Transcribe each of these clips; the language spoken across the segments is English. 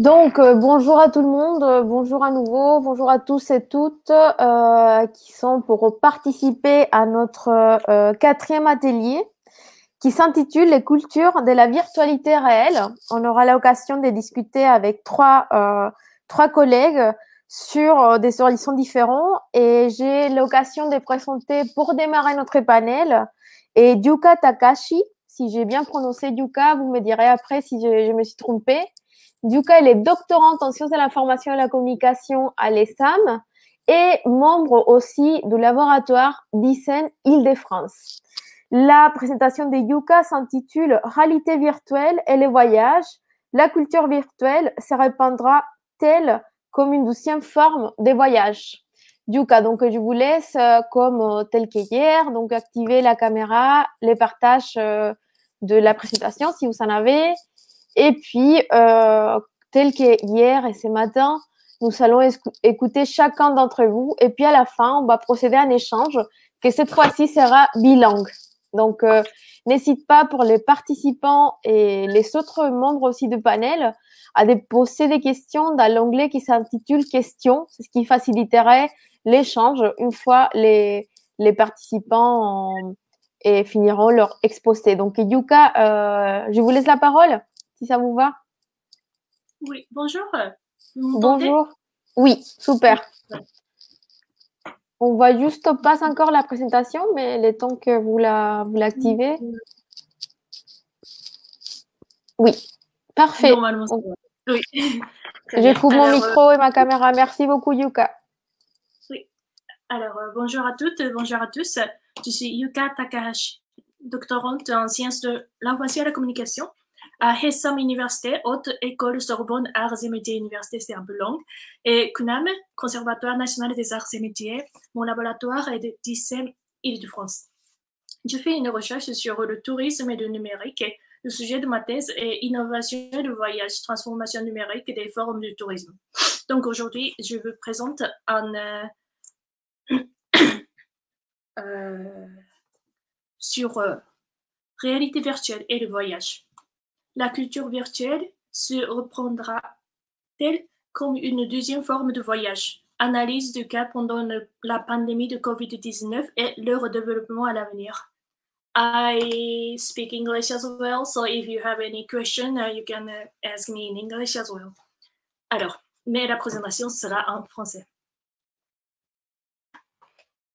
Bonjour à tout le monde, bonjour à nouveau, bonjour à tous et toutes qui sont pour participer à notre quatrième atelier qui s'intitule Les cultures de la virtualité réelle. On aura l'occasion de discuter avec trois collègues sur des horizons différents et j'ai l'occasion de présenter pour démarrer notre panel et Yuka Takahashi. Si j'ai bien prononcé Yuka, vous me direz après si je me suis trompée. Yuka, elle est doctorante en sciences de l'information et de la communication à l'HESAM et membre aussi du laboratoire d'HESAM Île-de-France. La présentation de Yuka s'intitule « Réalité virtuelle et les voyages. La culture virtuelle se répandra-t-elle comme une deuxième forme de voyage ?» Yuka, donc je vous laisse comme tel qu'hier, donc activer la caméra, les partages de la présentation si vous en avez. Et puis, tel qu'hier et ce matin, nous allons écouter chacun d'entre vous. Et puis, à la fin, on va procéder à un échange qui, cette fois-ci, sera bilingue. Donc, n'hésite pas pour les participants et les autres membres aussi du panel à poser des questions dans l'onglet qui s'intitule « Questions ». C'est ce qui faciliterait l'échange une fois les participants finiront leur exposé. Donc, Yuka, je vous laisse la parole. Si ça vous va. Oui, bonjour. Vous m'entendez? Bonjour. Oui, super. On voit juste pas encore la présentation, mais le temps que vous l'activez. Oui, parfait. Normalement, oui. Je trouve mon micro et ma caméra. Merci beaucoup, Yuka. Oui. Alors, bonjour à toutes, bonjour à tous. Je suis Yuka Takahashi, doctorante en sciences de l'information et de la communication à HESAM Université, Haute École Sorbonne, Arts et Métiers Université, c'est un peu long, et CNAM, Conservatoire national des arts et métiers. Mon laboratoire est de deuxième Île-de-France. Je fais une recherche sur le tourisme et le numérique. Le sujet de ma thèse est innovation de voyage, transformation numérique des formes du tourisme. Donc aujourd'hui, je vous présente sur réalité virtuelle et le voyage. La culture virtuelle se reprendra-t-elle comme une deuxième forme de voyage? Analyse du cas pendant la pandémie de COVID-19 et leur développement à l'avenir. I speak English as well, so if you have any question, you can ask me in English as well. Alors, mais la présentation sera en français.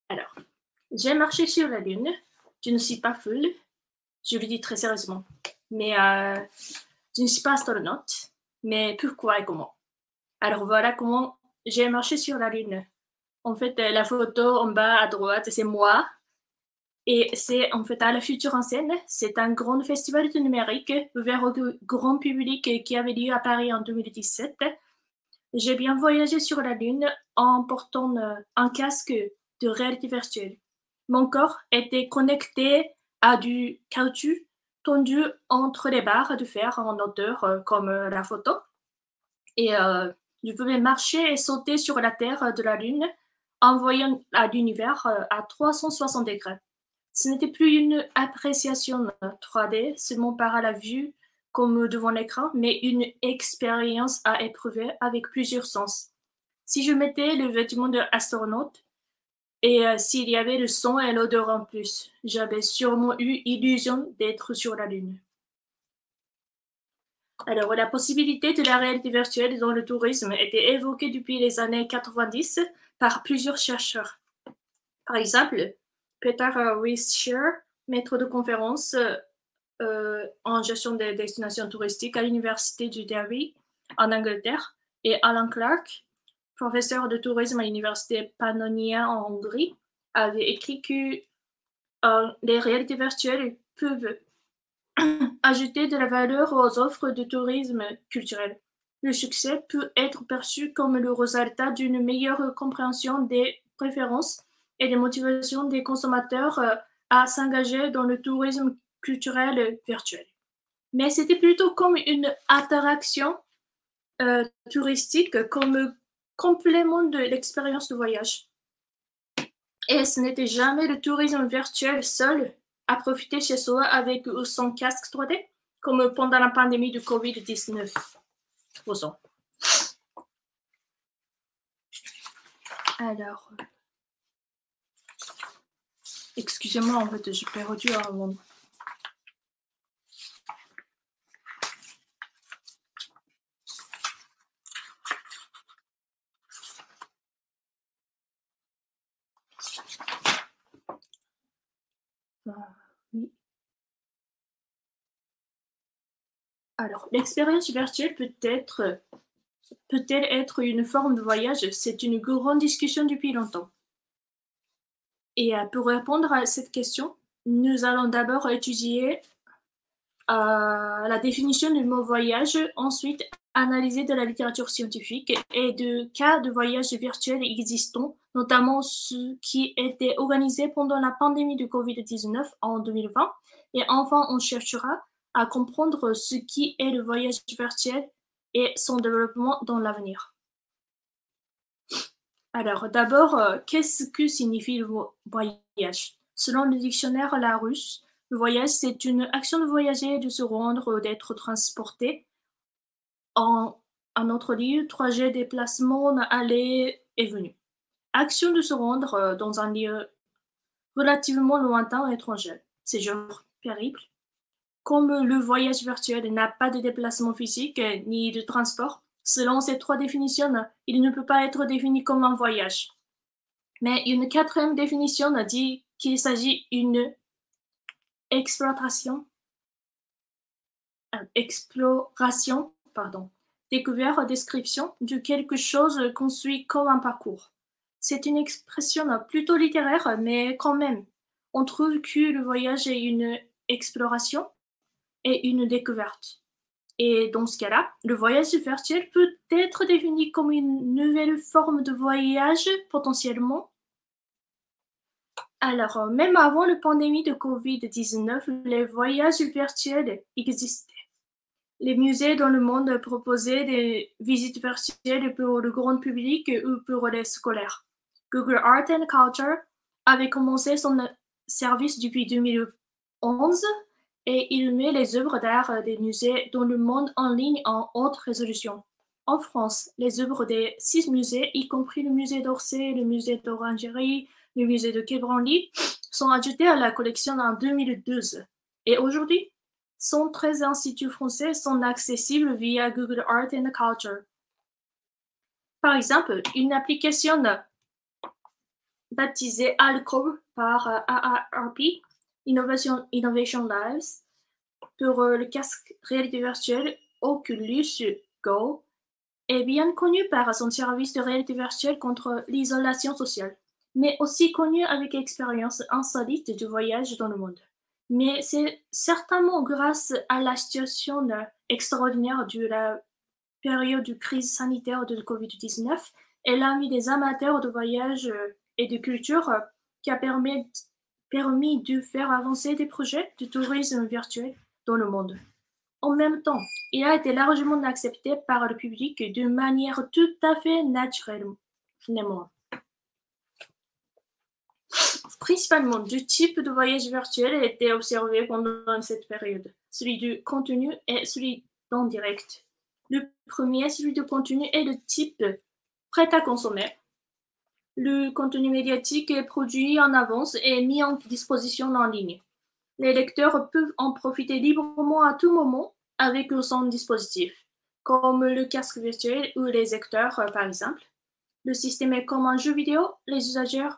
Alors, j'ai marché sur la Lune. Je ne suis pas folle, je le dis très sérieusement. Mais je ne suis pas astronaute. Mais pourquoi et comment? Alors voilà comment j'ai marché sur la Lune. En fait, la photo en bas à droite, c'est moi. Et c'est en fait à la Future en scène. C'est un grand festival de numérique ouvert au grand public qui avait lieu à Paris en 2017. J'ai bien voyagé sur la Lune en portant un casque de réalité virtuelle. Mon corps était connecté à du caoutchouc tendu entre les barres de fer en hauteur, comme la photo. Et je pouvais marcher et sauter sur la Terre de la Lune en voyant l'univers à 360 degrés. Ce n'était plus une appréciation 3D seulement par la vue comme devant l'écran, mais une expérience à éprouver avec plusieurs sens. Si je mettais le vêtement d'astronaute et s'il y avait le son et l'odeur en plus, j'avais sûrement eu l'illusion d'être sur la Lune. Alors, la possibilité de la réalité virtuelle dans le tourisme était évoquée depuis les années 90 par plusieurs chercheurs. Par exemple, Peter Wischer, maître de conférence en gestion des destinations touristiques à l'Université du Derby en Angleterre, et Alan Clark, professeur de tourisme à l'Université Pannonia en Hongrie, avait écrit que les réalités virtuelles peuvent ajouter de la valeur aux offres de tourisme culturel. Le succès peut être perçu comme le résultat d'une meilleure compréhension des préférences et des motivations des consommateurs à s'engager dans le tourisme culturel virtuel. Mais c'était plutôt comme une attraction touristique, comme complément de l'expérience de voyage. Et ce n'était jamais le tourisme virtuel seul à profiter chez soi avec ou sans casque 3D, comme pendant la pandémie de COVID-19. Alors, excusez-moi, en fait, j'ai perdu mon... Oui. Alors, l'expérience virtuelle peut-elle être une forme de voyage? C'est une grande discussion depuis longtemps. Et pour répondre à cette question, nous allons d'abord étudier la définition du mot voyage, ensuite analyser de la littérature scientifique et de cas de voyage virtuels existants, notamment ceux qui étaient organisés pendant la pandémie de Covid-19 en 2020. Et enfin, on cherchera à comprendre ce qui est le voyage virtuel et son développement dans l'avenir. Alors, d'abord, qu'est-ce que signifie le voyage? Selon le dictionnaire Larousse, le voyage, c'est une action de voyager, de se rendre, d'être transporté en un autre lieu, trajet, déplacement, aller et venu. Action de se rendre dans un lieu relativement lointain et étranger. Séjour, périple. Comme le voyage virtuel n'a pas de déplacement physique ni de transport, selon ces trois définitions, il ne peut pas être défini comme un voyage. Mais une quatrième définition dit qu'il s'agit d'une exploration, découverte, description de quelque chose qu'on suit comme un parcours. C'est une expression plutôt littéraire, mais quand même, on trouve que le voyage est une exploration et une découverte. Et dans ce cas-là, le voyage virtuel peut être défini comme une nouvelle forme de voyage potentiellement. Alors, même avant la pandémie de Covid-19, les voyages virtuels existaient. Les musées dans le monde proposaient des visites virtuelles pour le grand public ou pour les scolaires. Google Art and Culture avait commencé son service depuis 2011 et il met les œuvres d'art des musées dans le monde en ligne en haute résolution. En France, les œuvres des 6 musées, y compris le musée d'Orsay, le musée d'Orangerie, le musée de Quai Branly, sont ajoutées à la collection en 2012. Et aujourd'hui, 113 instituts français sont accessibles via Google Art and Culture. Par exemple, une application baptisée Alcove par AARP, Innovation Lives, pour le casque réalité virtuelle Oculus Go, est bien connue par son service de réalité virtuelle contre l'isolation sociale, mais aussi connue avec l'expérience insolite du voyage dans le monde. Mais c'est certainement grâce à la situation extraordinaire de la période de crise sanitaire de Covid-19 et l'envie des amateurs de voyage et de culture qui a permis de faire avancer des projets de tourisme virtuel dans le monde. En même temps, il a été largement accepté par le public de manière tout à fait naturelle. Principalement, deux types de voyages virtuels étaient observés pendant cette période, celui du contenu et celui d'en direct. Le premier, celui de contenu, est de type prêt à consommer. Le contenu médiatique est produit en avance et mis en disposition en ligne. Les lecteurs peuvent en profiter librement à tout moment avec son dispositif, comme le casque virtuel ou les lecteurs par exemple. Le système est comme un jeu vidéo, les usagers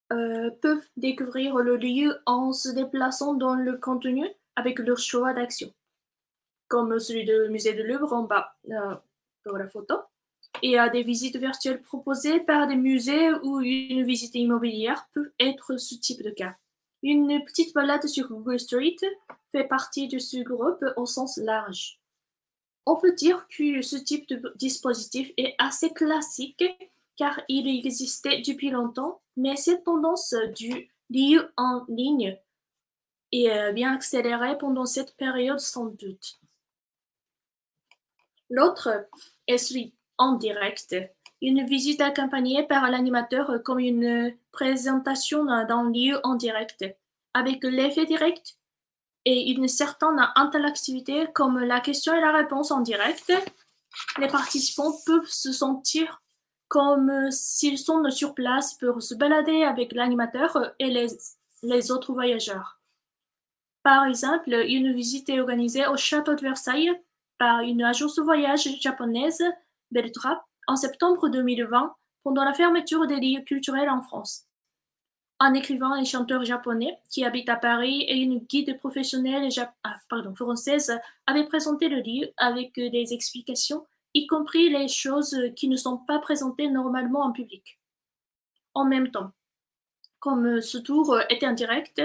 peuvent découvrir le lieu en se déplaçant dans le contenu avec leur choix d'action, comme celui du musée de Louvre en bas pour la photo. Et des visites virtuelles proposées par des musées ou une visite immobilière peut être ce type de cas. Une petite balade sur Google Street fait partie de ce groupe au sens large. On peut dire que ce type de dispositif est assez classique car il existait depuis longtemps, mais cette tendance du lieu en ligne est bien accélérée pendant cette période sans doute. L'autre est celui en direct, une visite accompagnée par l'animateur comme une présentation d'un lieu en direct, avec l'effet direct et une certaine interactivité comme la question et la réponse en direct. Les participants peuvent se sentir comme s'ils sont sur place pour se balader avec l'animateur et les autres voyageurs. Par exemple, une visite est organisée au château de Versailles par une agence de voyage japonaise, Beltra, en septembre 2020, pendant la fermeture des lieux culturels en France. Un écrivain et chanteur japonais qui habite à Paris et une guide professionnelle française avaient présenté le lieu avec des explications, y compris les choses qui ne sont pas présentées normalement en public. En même temps, comme ce tour était en direct,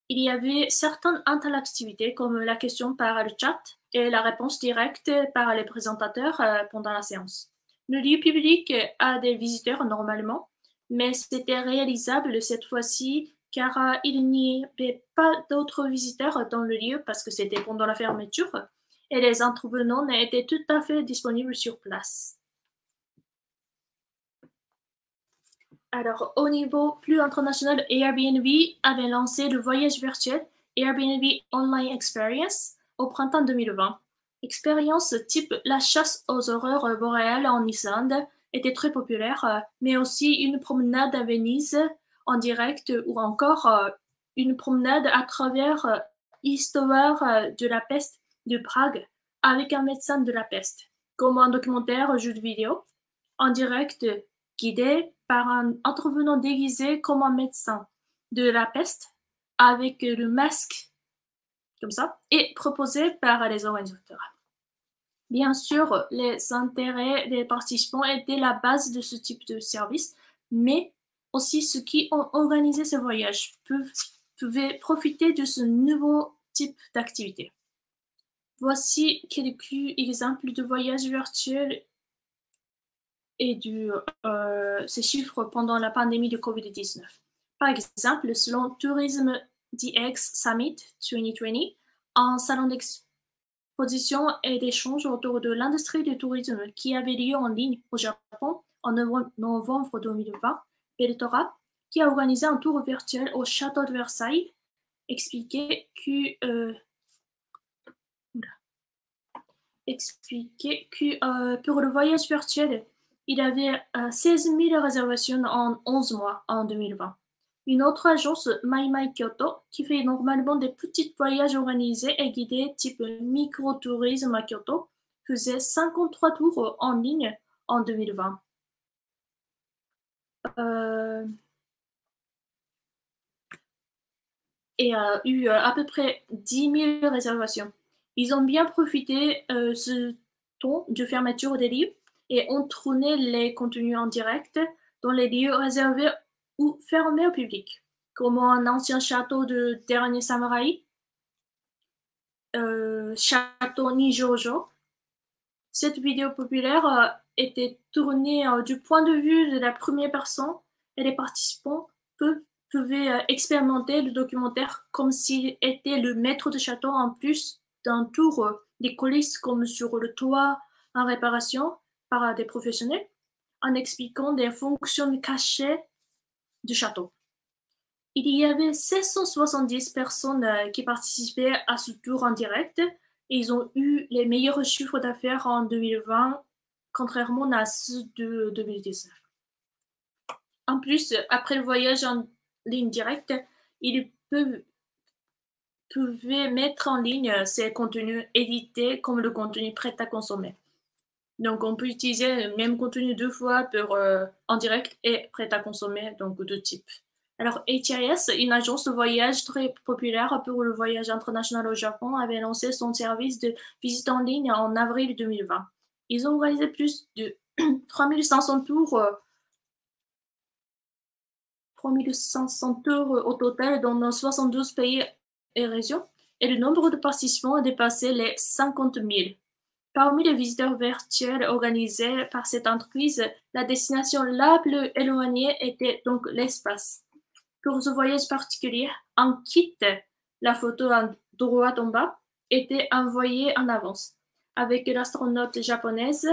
il y avait certaines interactivités comme la question par le chat et la réponse directe par les présentateurs pendant la séance. Le lieu public a des visiteurs normalement, mais c'était réalisable cette fois-ci car il n'y avait pas d'autres visiteurs dans le lieu parce que c'était pendant la fermeture et les intervenants étaient tout à fait disponibles sur place. Alors, au niveau plus international, Airbnb avait lancé le voyage virtuel Airbnb Online Experience au printemps 2020. L'expérience type la chasse aux aurores boréales en Islande était très populaire, mais aussi une promenade à Venise en direct ou encore une promenade à travers l'histoire de la peste de Prague avec un médecin de la peste, comme un documentaire jeu de vidéo en direct guidé par un intervenant déguisé comme un médecin de la peste avec le masque comme ça et proposé par les organisateurs. Bien sûr, les intérêts des participants étaient la base de ce type de service, mais aussi ceux qui ont organisé ce voyage pouvaient profiter de ce nouveau type d'activité. Voici quelques exemples de voyages virtuels et ces chiffres pendant la pandémie de COVID-19. Par exemple, selon Tourism DX Summit 2020, un salon d'exposition et d'échange autour de l'industrie du tourisme qui avait lieu en ligne au Japon en novembre 2020, Beltora, qui a organisé un tour virtuel au château de Versailles, expliquait que pour le voyage virtuel, il avait 16 000 réservations en 11 mois en 2020. Une autre agence, Maimai Kyoto, qui fait normalement des petits voyages organisés et guidés type micro-tourisme à Kyoto, faisait 53 tours en ligne en 2020. Et a eu à peu près 10 000 réservations. Ils ont bien profité ce temps de fermeture des lieux et ont tourné les contenus en direct dans les lieux réservés ou fermés au public, comme un ancien château de Dernier Samouraï, château Nijojo. Cette vidéo populaire était tournée du point de vue de la première personne et les participants pouvaient expérimenter le documentaire comme s'il était le maître de château en plus d'un tour des coulisses comme sur le toit en réparation par des professionnels en expliquant des fonctions cachées du château. Il y avait 770 personnes qui participaient à ce tour en direct et ils ont eu les meilleurs chiffres d'affaires en 2020 contrairement à ceux de 2019. En plus, après le voyage en ligne directe, ils pouvaient mettre en ligne ces contenus édités comme le contenu prêt à consommer. Donc, on peut utiliser le même contenu 2 fois pour en direct et prêt à consommer, donc 2 types. Alors, HIS, une agence de voyage très populaire pour le voyage international au Japon, avait lancé son service de visite en ligne en avril 2020. Ils ont organisé plus de 3500 tours 3500 tours au total dans 72 pays et régions, et le nombre de participants a dépassé les 50 000. Parmi les visiteurs virtuels organisés par cette entreprise, la destination la plus éloignée était donc l'espace. Pour ce voyage particulier, un kit, la photo à droite en bas, était envoyé en avance. Avec l'astronaute japonaise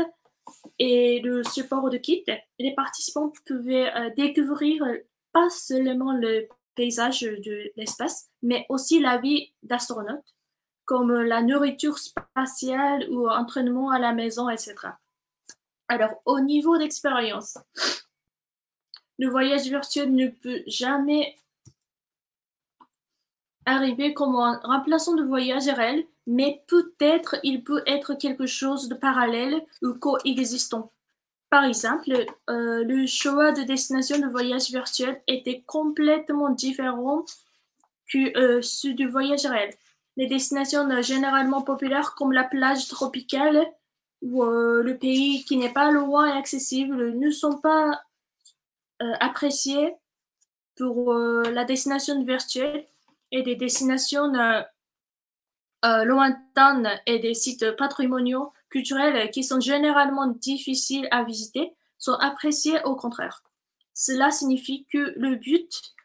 et le support de kit, les participants pouvaient découvrir pas seulement le paysage de l'espace, mais aussi la vie d'astronaute, comme la nourriture spatiale ou entraînement à la maison, etc. Alors, au niveau d'expérience, le voyage virtuel ne peut jamais arriver comme un remplaçant de voyage réel, mais peut-être il peut être quelque chose de parallèle ou coexistant. Par exemple, le choix de destination de voyage virtuel était complètement différent que ceux du voyage réel. Les destinations généralement populaires comme la plage tropicale ou le pays qui n'est pas loin et accessible ne sont pas appréciés pour la destination virtuelle, et des destinations lointaines et des sites patrimoniaux culturels qui sont généralement difficiles à visiter sont appréciés au contraire. Cela signifie que le but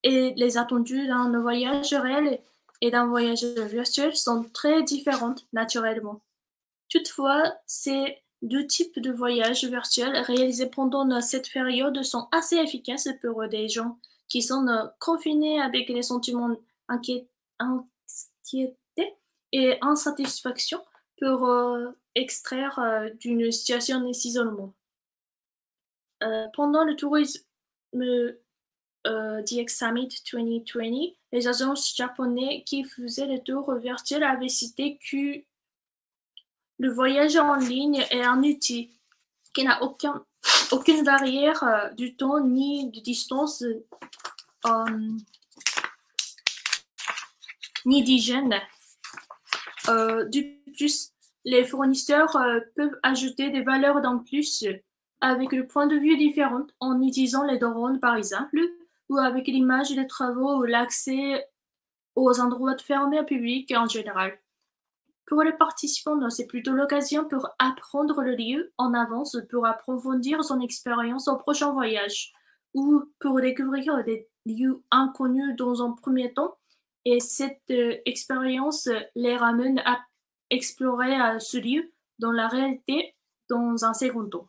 et les attendus d'un voyage réel et d'un voyage virtuel sont très différentes naturellement. Toutefois, ces deux types de voyages virtuels réalisés pendant cette période sont assez efficaces pour des gens qui sont confinés avec les sentiments inquiétés et insatisfaction pour extraire d'une situation d'isolement. Pendant le tourisme DX Summit 2020, les agences japonaises qui faisaient le tour virtuel avaient cité que le voyage en ligne est un outil qui n'a aucune barrière du temps ni de distance ni d'hygiène. Du plus, les fournisseurs peuvent ajouter des valeurs d'en plus avec le point de vue différent en utilisant les drones par exemple, ou avec l'image des travaux ou l'accès aux endroits fermés au public en général. Pour les participants, c'est plutôt l'occasion pour apprendre le lieu en avance pour approfondir son expérience au prochain voyage ou pour découvrir des lieux inconnus dans un premier temps, et cette expérience les ramène à explorer ce lieu dans la réalité dans un second temps.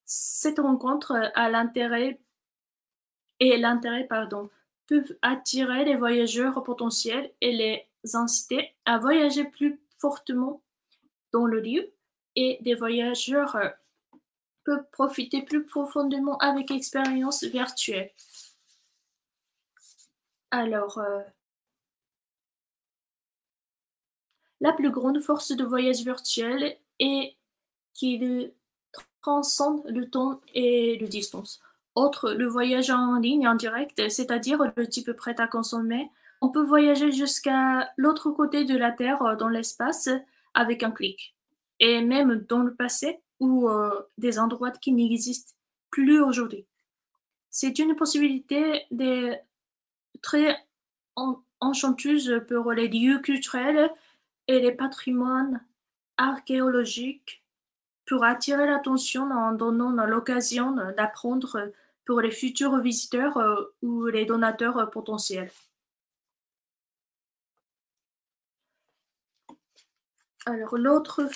Cette rencontre l'intérêt peuvent attirer les voyageurs potentiels et les inciter à voyager plus fortement dans le lieu, et des voyageurs peuvent profiter plus profondément avec l'expérience virtuelle. Alors, la plus grande force de voyage virtuel est qu'il transcende le temps et la distance. Autre le voyage en ligne en direct, c'est-à-dire le type prêt à consommer, on peut voyager jusqu'à l'autre côté de la Terre dans l'espace avec un clic, et même dans le passé ou des endroits qui n'existent plus aujourd'hui. C'est une possibilité très enchanteuse pour les lieux culturels et les patrimoines archéologiques, pour attirer l'attention en donnant l'occasion d'apprendre pour les futurs visiteurs ou les donateurs potentiels. Alors l'autre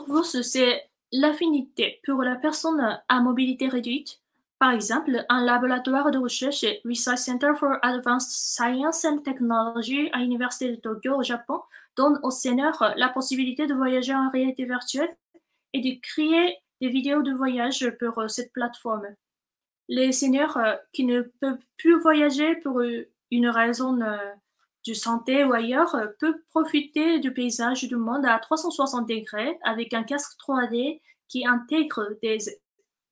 force, c'est l'affinité pour la personne à mobilité réduite. Par exemple, un laboratoire de recherche, Research Center for Advanced Science and Technology à l'Université de Tokyo au Japon, donne aux seniors la possibilité de voyager en réalité virtuelle et de créer des vidéos de voyage pour cette plateforme. Les seniors qui ne peuvent plus voyager pour une raison de santé ou ailleurs peuvent profiter du paysage du monde à 360 degrés avec un casque 3D qui intègre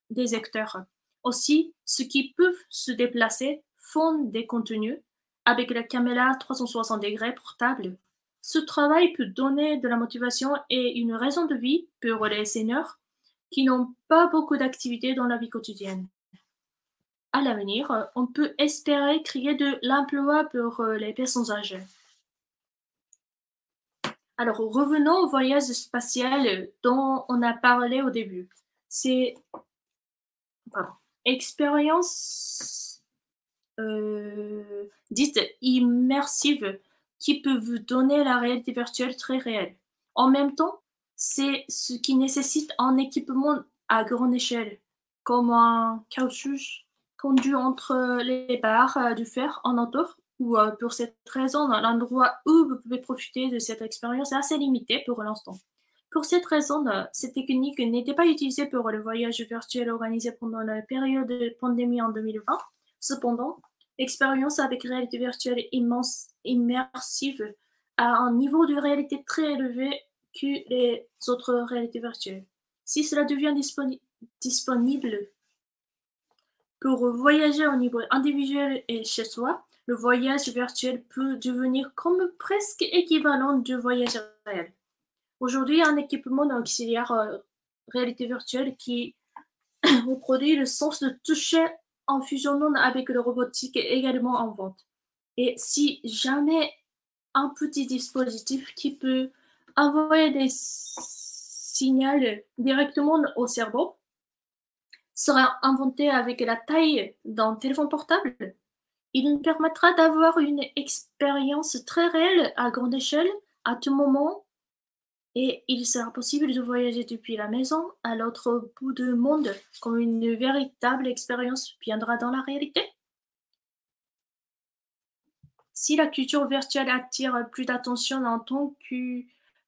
des acteurs. Aussi, ceux qui peuvent se déplacer font des contenus avec la Camila 360 degrés portable. Ce travail peut donner de la motivation et une raison de vie pour les seniors qui n'ont pas beaucoup d'activités dans la vie quotidienne. À l'avenir, on peut espérer créer de l'emploi pour les personnes âgées. Alors, revenons au voyage spatial dont on a parlé au début. C'est expérience dite immersive qui peut vous donner la réalité virtuelle très réelle. En même temps, c'est ce qui nécessite un équipement à grande échelle. comme un caoutchouc tendu entre les barres du fer en hauteur, ou pour cette raison, l'endroit où vous pouvez profiter de cette expérience est assez limité pour l'instant. Pour cette raison, cette technique n'était pas utilisée pour le voyage virtuel organisé pendant la période de pandémie en 2020. Cependant, l'expérience avec réalité virtuelle immersive a un niveau de réalité très élevé que les autres réalités virtuelles. Si cela devient disponible pour voyager au niveau individuel et chez soi, le voyage virtuel peut devenir comme presque équivalent du voyage réel. Aujourd'hui, un équipement auxiliaire réalité virtuelle qui reproduit le sens de toucher en fusionnant avec le robotique est également en vente. Et si jamais un petit dispositif qui peut envoyer des signaux directement au cerveau sera inventé avec la taille d'un téléphone portable, il nous permettra d'avoir une expérience très réelle à grande échelle à tout moment, et il sera possible de voyager depuis la maison à l'autre bout du monde comme une véritable expérience viendra dans la réalité. Si la culture virtuelle attire plus d'attention en tant que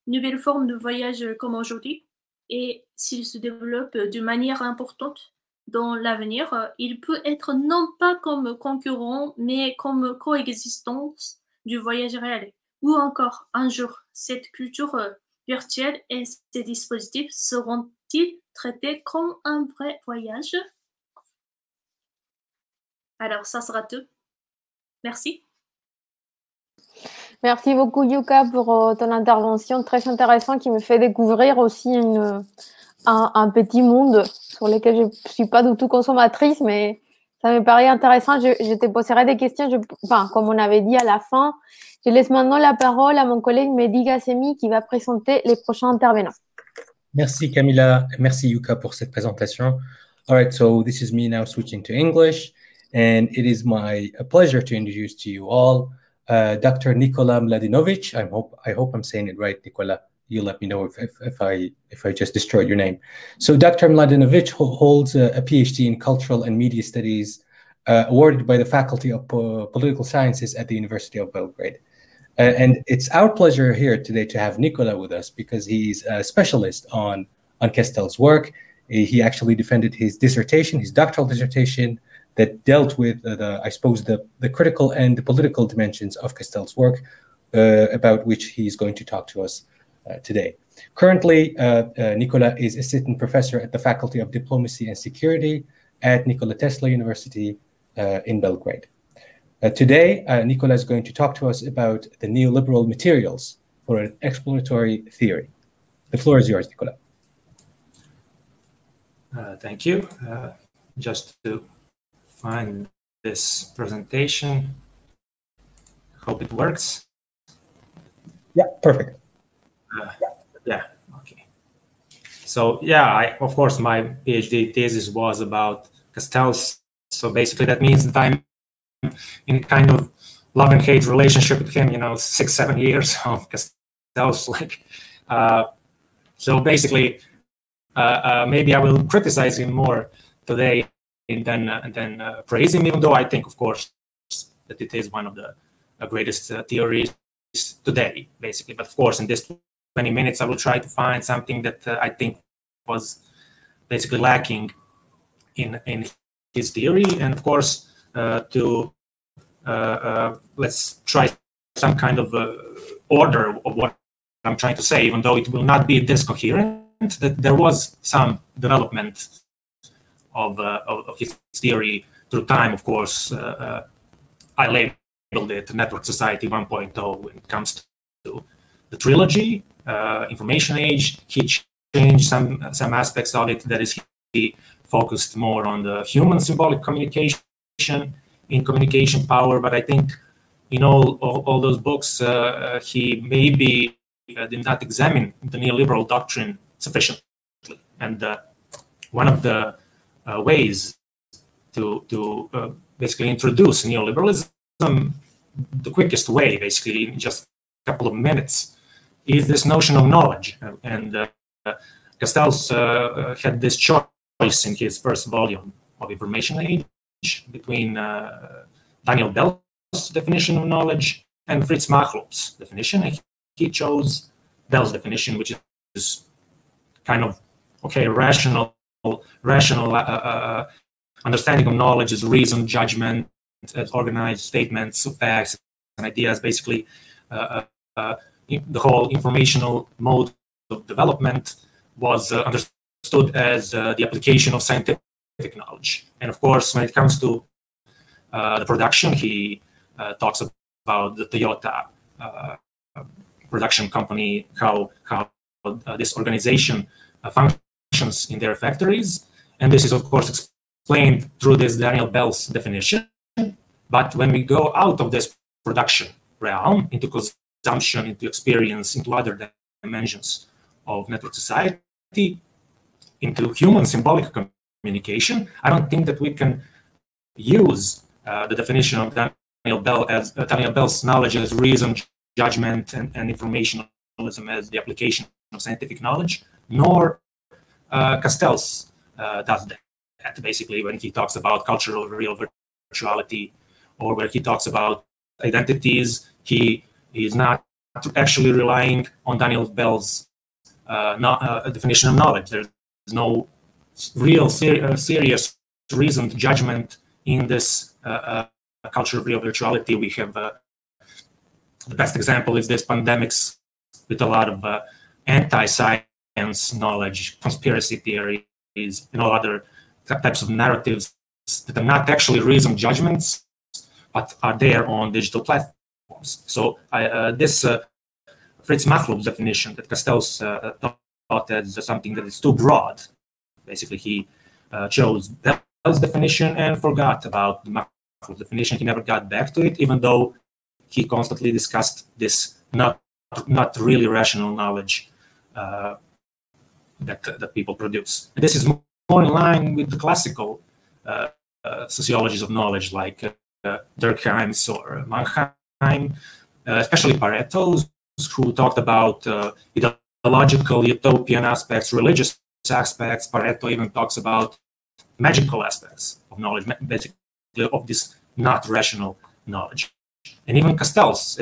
nouvelle forme de voyage comme aujourd'hui, et s'il se développe de manière importante dans l'avenir, il peut être non pas comme concurrent, mais comme coexistence du voyage réel. Ou encore, un jour, cette culture virtuelle et ces dispositifs seront-ils traités comme un vrai voyage? Alors, ça sera tout. Merci. Merci beaucoup, Yuka, pour ton intervention très intéressante qui me fait découvrir aussi un petit monde sur lequel je ne suis pas du tout consommatrice, mais ça me paraît intéressant. Je te poserai des questions, comme on avait dit à la fin. Je laisse maintenant la parole à mon collègue Mehdi Ghassemi qui va présenter les prochains intervenants. Merci, Camila. Merci, Yuka, pour cette présentation. All right, so this is me now switching to English, and it is my pleasure to introduce to you all Dr. Nikola Mlađenovic. I hope I'm saying it right, Nikola. You let me know if I just destroyed your name. So Dr. Mlađenovic holds a PhD in Cultural and Media Studies, awarded by the Faculty of Political Sciences at the University of Belgrade. And it's our pleasure here today to have Nikola with us because he's a specialist on Castell's work. He actually defended his dissertation, his doctoral dissertation, that dealt with the critical and the political dimensions of Castell's work, about which he's going to talk to us today. Currently, Nikola is assistant professor at the Faculty of Diplomacy and Security at Nikola Tesla University in Belgrade. Today, Nikola is going to talk to us about the neoliberal materials for an exploratory theory. The floor is yours, Nikola. Thank you. Just to find this presentation. Hope it works. Yeah, perfect. Yeah, okay. So yeah, of course, my PhD thesis was about Castells. So basically that means that I'm in kind of love and hate relationship with him, 6-7 years of Castells. So basically, maybe I will criticize him more today than praise him, even though I think, of course, that it is one of the greatest theories today, basically. But of course, in this 20 minutes, I will try to find something that I think was basically lacking in his theory, and of course, let's try some kind of order of what I'm trying to say, even though it will not be this coherent. That there was some development of his theory through time. Of course, I labeled it Network Society 1.0 when it comes to the trilogy, Information Age. He changed some aspects of it. That is, he focused more on the human symbolic communication in communication power. But I think in all those books, he maybe did not examine the neoliberal doctrine sufficiently. And one of the ways to basically introduce neoliberalism, the quickest way, basically in just a couple of minutes, is this notion of knowledge. And Castells had this choice choice in his first volume of Information Age between Daniel Bell's definition of knowledge and Fritz Machlup's definition. And he chose Bell's definition, which is kind of, okay, rational understanding of knowledge is reason, judgment, organized statements of facts and ideas, basically the whole informational mode of development was understood as the application of scientific knowledge. And of course, when it comes to the production, he talks about the Toyota production company, how this organization functions in their factories. And this is, of course, explained through this Daniel Bell's definition. But when we go out of this production realm into consumption, into experience, into other dimensions of network society, into human symbolic communication, I don't think that we can use the definition of Daniel Bell's knowledge as reason, judgment, and informationalism as the application of scientific knowledge, nor Castells does that, basically, when he talks about cultural real virtuality, or where he talks about identities. He is not actually relying on Daniel Bell's definition of knowledge. There's no real serious reasoned judgment in this culture of real virtuality. We have the best example is this pandemics with a lot of anti-science knowledge, conspiracy theories, and all other types of narratives that are not actually reasoned judgments, but are there on digital platforms. So this Fritz Machlup's definition that Castells thought as something that is too broad. Basically, he chose Bell's definition and forgot about the Machlup's definition. He never got back to it, even though he constantly discussed this not really rational knowledge that people produce. And this is more in line with the classical sociologies of knowledge, like Durkheim's or Mannheim, especially Pareto's, who talked about ideological utopian aspects, religious aspects. Pareto even talks about magical aspects of knowledge, basically of this not rational knowledge. And even Castells,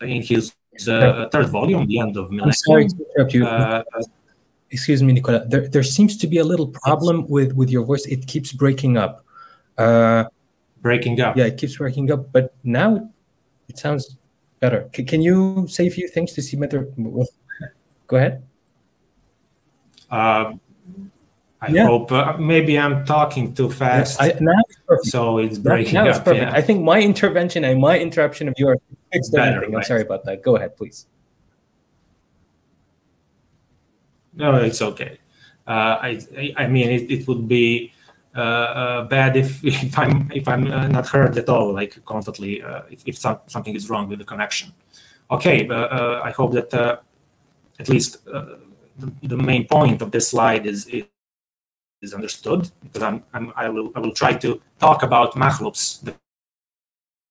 in his third volume, The End of Millennium. I'm sorry to interrupt you. Excuse me, Nikola. There seems to be a little problem with your voice. It keeps breaking up. Breaking up. Yeah, it keeps breaking up, but now it sounds better. Can you say a few things to see better? Go ahead. I hope maybe I'm talking too fast. Now it's perfect. So it's breaking now up. It's perfect. Yeah. I think my intervention and my interruption of yours fixed everything. Right. I'm sorry about that. Go ahead, please. No, it's okay. I mean, it would be bad if I'm not heard at all, like constantly, if something is wrong with the connection. Okay, I hope that at least the main point of this slide is understood, because I will try to talk about Machlup's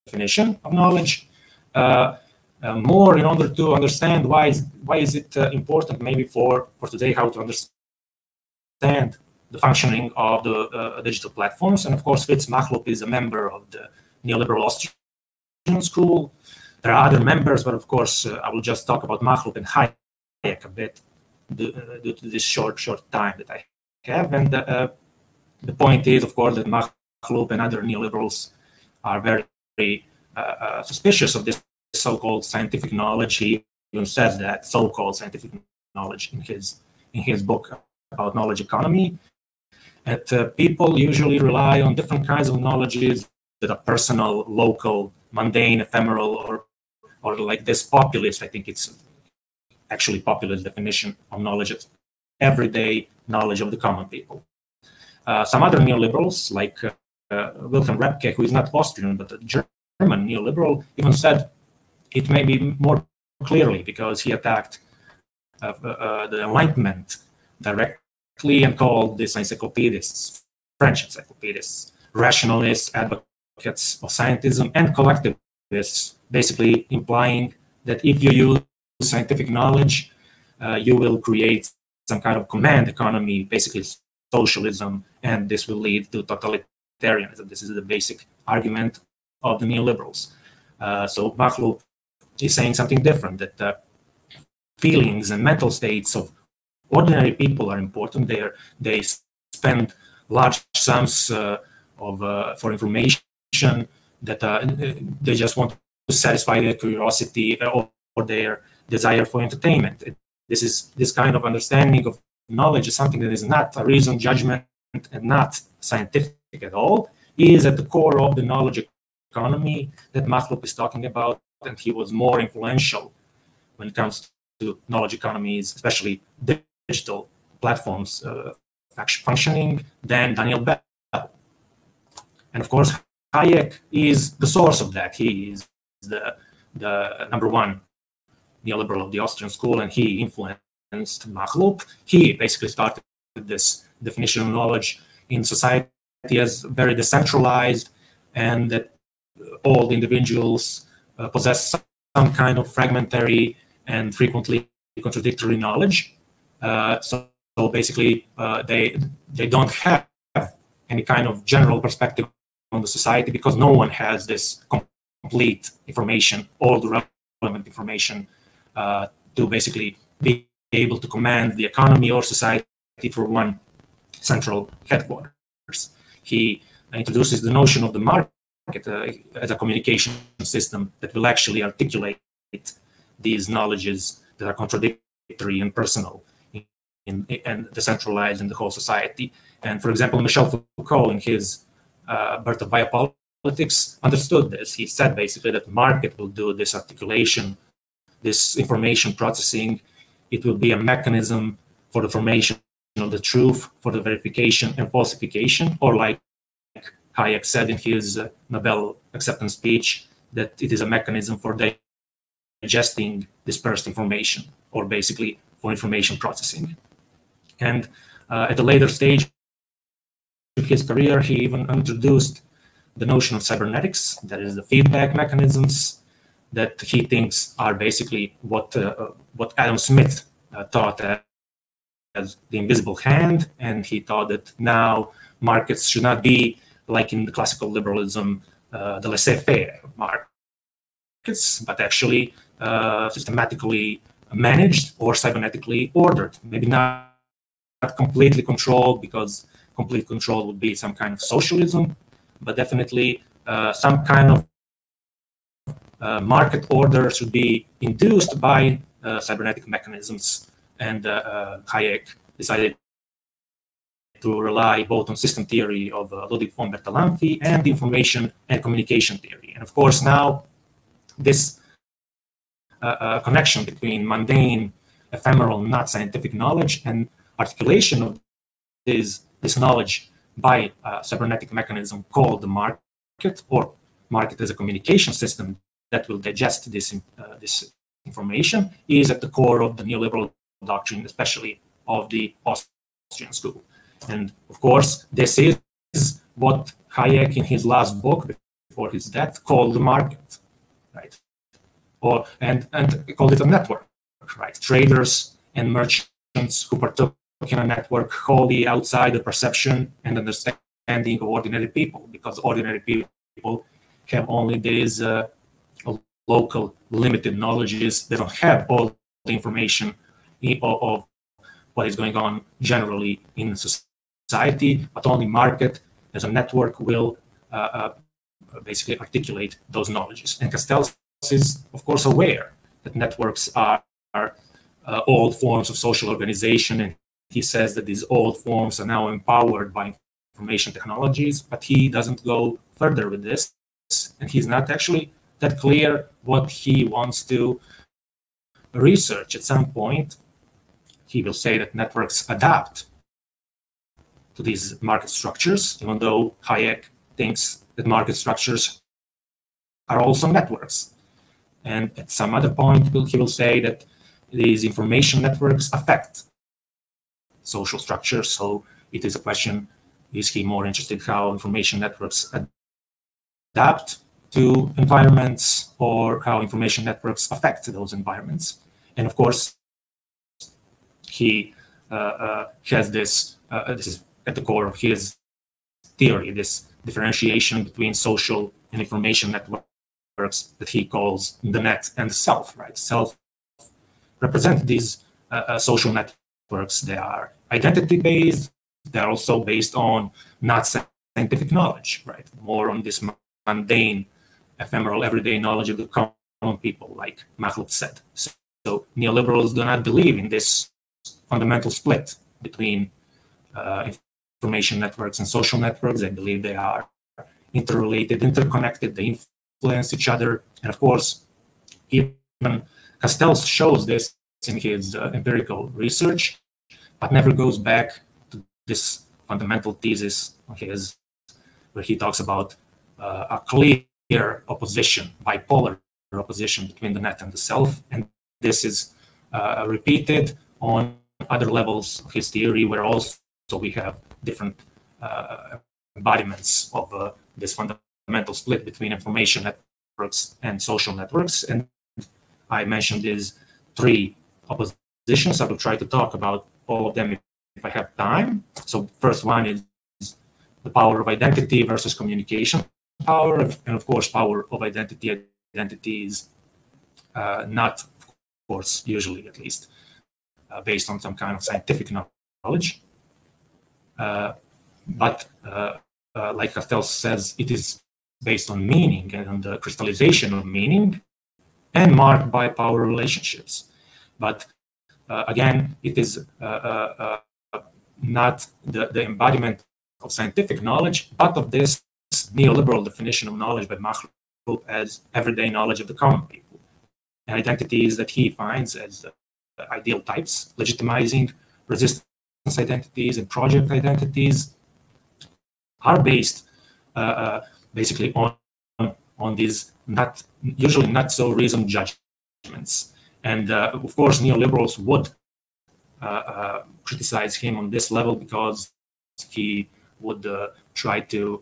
definition of knowledge more in order to understand why is it important maybe for today, how to understand the functioning of the digital platforms. And of course, Fritz Machlup is a member of the neoliberal Austrian school. There are other members, but of course, I will just talk about Machlup and Hayek a bit due to this short time that I have. And the point is, of course, that Machlup and other neoliberals are very suspicious of this so-called scientific knowledge. He even says that so-called scientific knowledge in his book about knowledge economy. And people usually rely on different kinds of knowledges that are personal, local, mundane, ephemeral, or like this populist. I think it's actually populist definition of knowledge, everyday knowledge of the common people. Some other neoliberals, like Wilhelm Röpke, who is not Austrian but a German neoliberal, even said it may be more clearly because he attacked the Enlightenment directly and called these encyclopedists, French encyclopedists, rationalists, advocates of scientism, and collectivists, basically implying that if you use scientific knowledge, you will create some kind of command economy, basically socialism, and this will lead to totalitarianism. This is the basic argument of the neoliberals. So Makhlouf is saying something different, that feelings and mental states of ordinary people are important. They spend large sums for information that they just want to satisfy their curiosity or their desire for entertainment. This kind of understanding of knowledge is something that is not a reasoned judgment and not scientific at all. It is at the core of the knowledge economy that Makhlouf is talking about, and he was more influential when it comes to knowledge economies, especially digital platforms functioning, than Daniel Bell. And of course, Hayek is the source of that. He is the number one neoliberal of the Austrian school, and he influenced Makhlouf. He basically started this definition of knowledge in society as very decentralized, and that all individuals possess some kind of fragmentary and frequently contradictory knowledge. So basically, they don't have any kind of general perspective on the society, because no one has this complete information, all the relevant information to basically be able to command the economy or society for one central headquarters. He introduces the notion of the market as a communication system that will actually articulate these knowledges that are contradictory and personal and decentralized in the whole society. And for example, Michel Foucault, in his Birth of Biopolitics, understood this. He said basically that the market will do this articulation, this information processing. It will be a mechanism for the formation of the truth, for the verification and falsification, or like Hayek said in his Nobel acceptance speech, that it is a mechanism for digesting dispersed information, or basically for information processing. And at a later stage of his career, he even introduced the notion of cybernetics, that is the feedback mechanisms that he thinks are basically what Adam Smith thought as the invisible hand, and he thought that now markets should not be like in the classical liberalism, the laissez-faire markets, but actually systematically managed or cybernetically ordered. Maybe not completely controlled, because complete control would be some kind of socialism, but definitely some kind of market order should be induced by cybernetic mechanisms. And Hayek decided to rely both on system theory of Ludwig von Bertalanffy and the information and communication theory. And of course, now this connection between mundane, ephemeral, not scientific knowledge and articulation of this knowledge by a cybernetic mechanism called the market, or market as a communication system that will digest this information, is at the core of the neoliberal doctrine, especially of the Austrian school. And of course, this is what Hayek, in his last book before his death, called the market, right? And called it a network, right? Traders and merchants who partook in a network wholly outside the perception and understanding of ordinary people, because ordinary people have only these local limited knowledges. They don't have all the information of what is going on generally in society, but only market as a network will basically articulate those knowledges. And Castells is, of course, aware that networks are old forms of social organization, and he says that these old forms are now empowered by information technologies, but he doesn't go further with this, and he's not actually that clear what he wants to research. At some point, he will say that networks adapt to these market structures, even though Hayek thinks that market structures are also networks. And at some other point, he will say that these information networks affect social structures. So it is a question, is he more interested how information networks adapt to environments, or how information networks affect those environments? And of course, he has this is at the core of his theory, this differentiation between social and information networks that he calls the net and the self, right? Self represent these social networks. They are identity-based. They're also based on not scientific knowledge, right? More on this mundane, ephemeral, everyday knowledge of the common people, like Mahluk said. So neoliberals do not believe in this fundamental split between information networks and social networks. They believe they are interrelated, interconnected, they influence each other. And of course, even Castells shows this in his empirical research, but never goes back to this fundamental thesis of his, where he talks about a clear opposition, bipolar opposition between the net and the self. And this is repeated on other levels of his theory, where also we have different embodiments of this fundamental split between information networks and social networks. And I mentioned these three oppositions. I will try to talk about all of them if I have time. So first one is the power of identity versus communication power. And of course, power of identity. Identity is not, of course, usually at least, based on some kind of scientific knowledge. But like Castells says, it is based on meaning and on the crystallization of meaning and marked by power relationships. But again, it is not the embodiment of scientific knowledge, but of this neoliberal definition of knowledge by Mahluk as everyday knowledge of the common people. And identities that he finds as ideal types, legitimizing resistance identities and project identities, are based basically on these usually not so reasoned judgments. And of course, neoliberals would criticize him on this level, because he would try to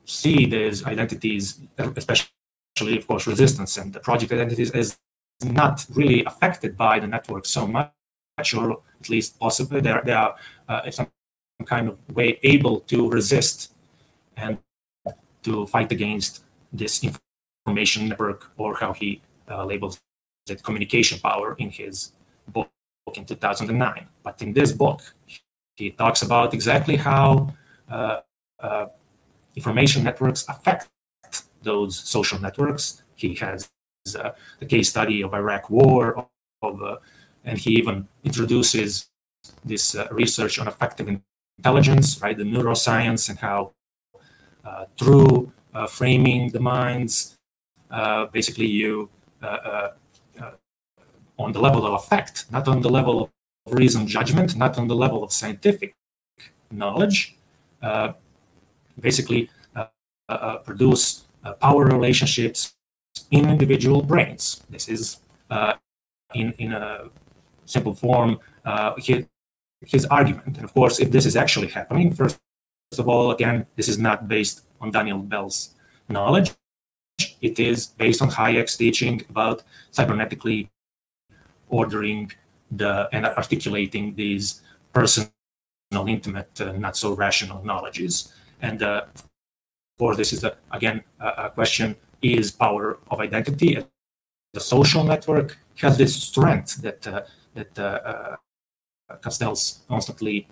see these identities, especially, of course, resistance and the project identities, as not really affected by the network so much, or at least possibly they are some kind of way able to resist and to fight against this information network, or how he labels it, communication power, in his book in 2009. But in this book, he talks about exactly how information networks affect those social networks. He has the case study of Iraq War, and he even introduces this research on affective intelligence, right, the neuroscience, and how through framing the minds, basically you, on the level of affect, not on the level of reason judgment, not on the level of scientific knowledge, basically produce power relationships in individual brains. This is, in a simple form, his argument. And of course, if this is actually happening, first of all, again, this is not based on Daniel Bell's knowledge. It is based on Hayek's teaching about cybernetically ordering and articulating these personal, intimate, not so rational knowledges. And of course, this is again a question: is power of identity, the social network, has this strength that Castells constantly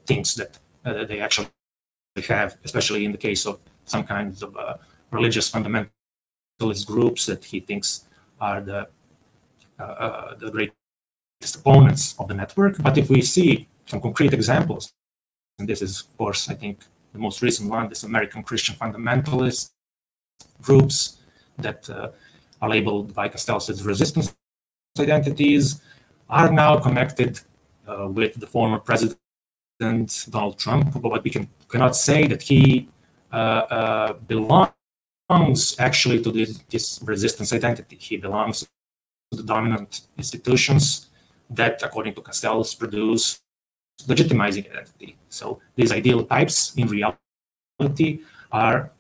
thinks that they actually have, especially in the case of some kinds of religious fundamentalist groups that he thinks are the greatest opponents of the network. But if we see some concrete examples, and this is, of course, I think the most recent one, this American Christian fundamentalist groups that are labeled by Castells as resistance identities, are now connected with the former president Donald Trump, but we cannot say that he belongs actually to this resistance identity. He belongs to the dominant institutions that, according to Castells, produce legitimizing identity. So these ideal types in reality are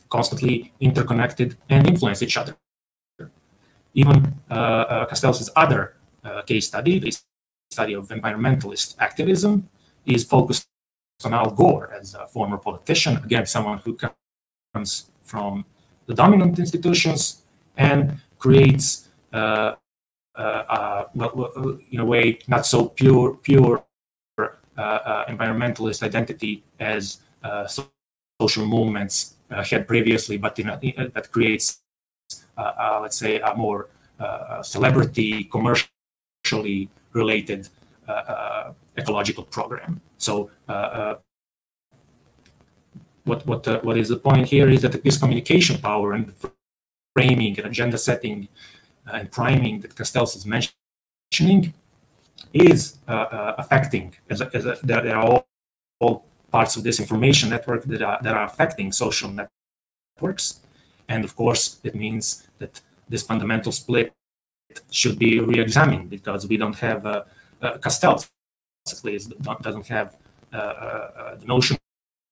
constantly interconnected and influence each other. Even Castells' other case study, this study of environmentalist activism is focused on Al Gore as a former politician, again, someone who comes from the dominant institutions and creates, in a way, not so pure environmentalist identity as social movements had previously, but that creates, let's say, a more celebrity, commercially related ecological program. So what is the point here is that this communication power and framing and agenda setting and priming that Castells is mentioning is affecting, there are all parts of this information network that are affecting social networks. And of course, it means that this fundamental split should be re-examined, because we don't have Castells, at least, doesn't have the notion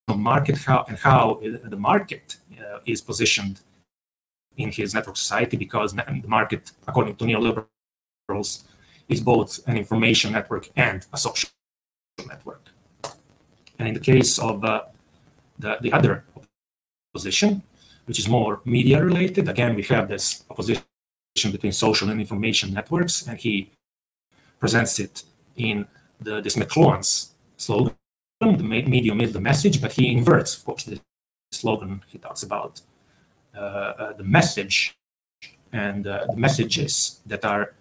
of market, how the market is positioned in his network society, because the market, according to neoliberals, is both an information network and a social network. And in the case of the other opposition, which is more media related, again, we have this opposition between social and information networks, and he presents it in this McLuhan's slogan, the medium is the message, but he inverts, of course, the slogan. He talks about the message and the messages that are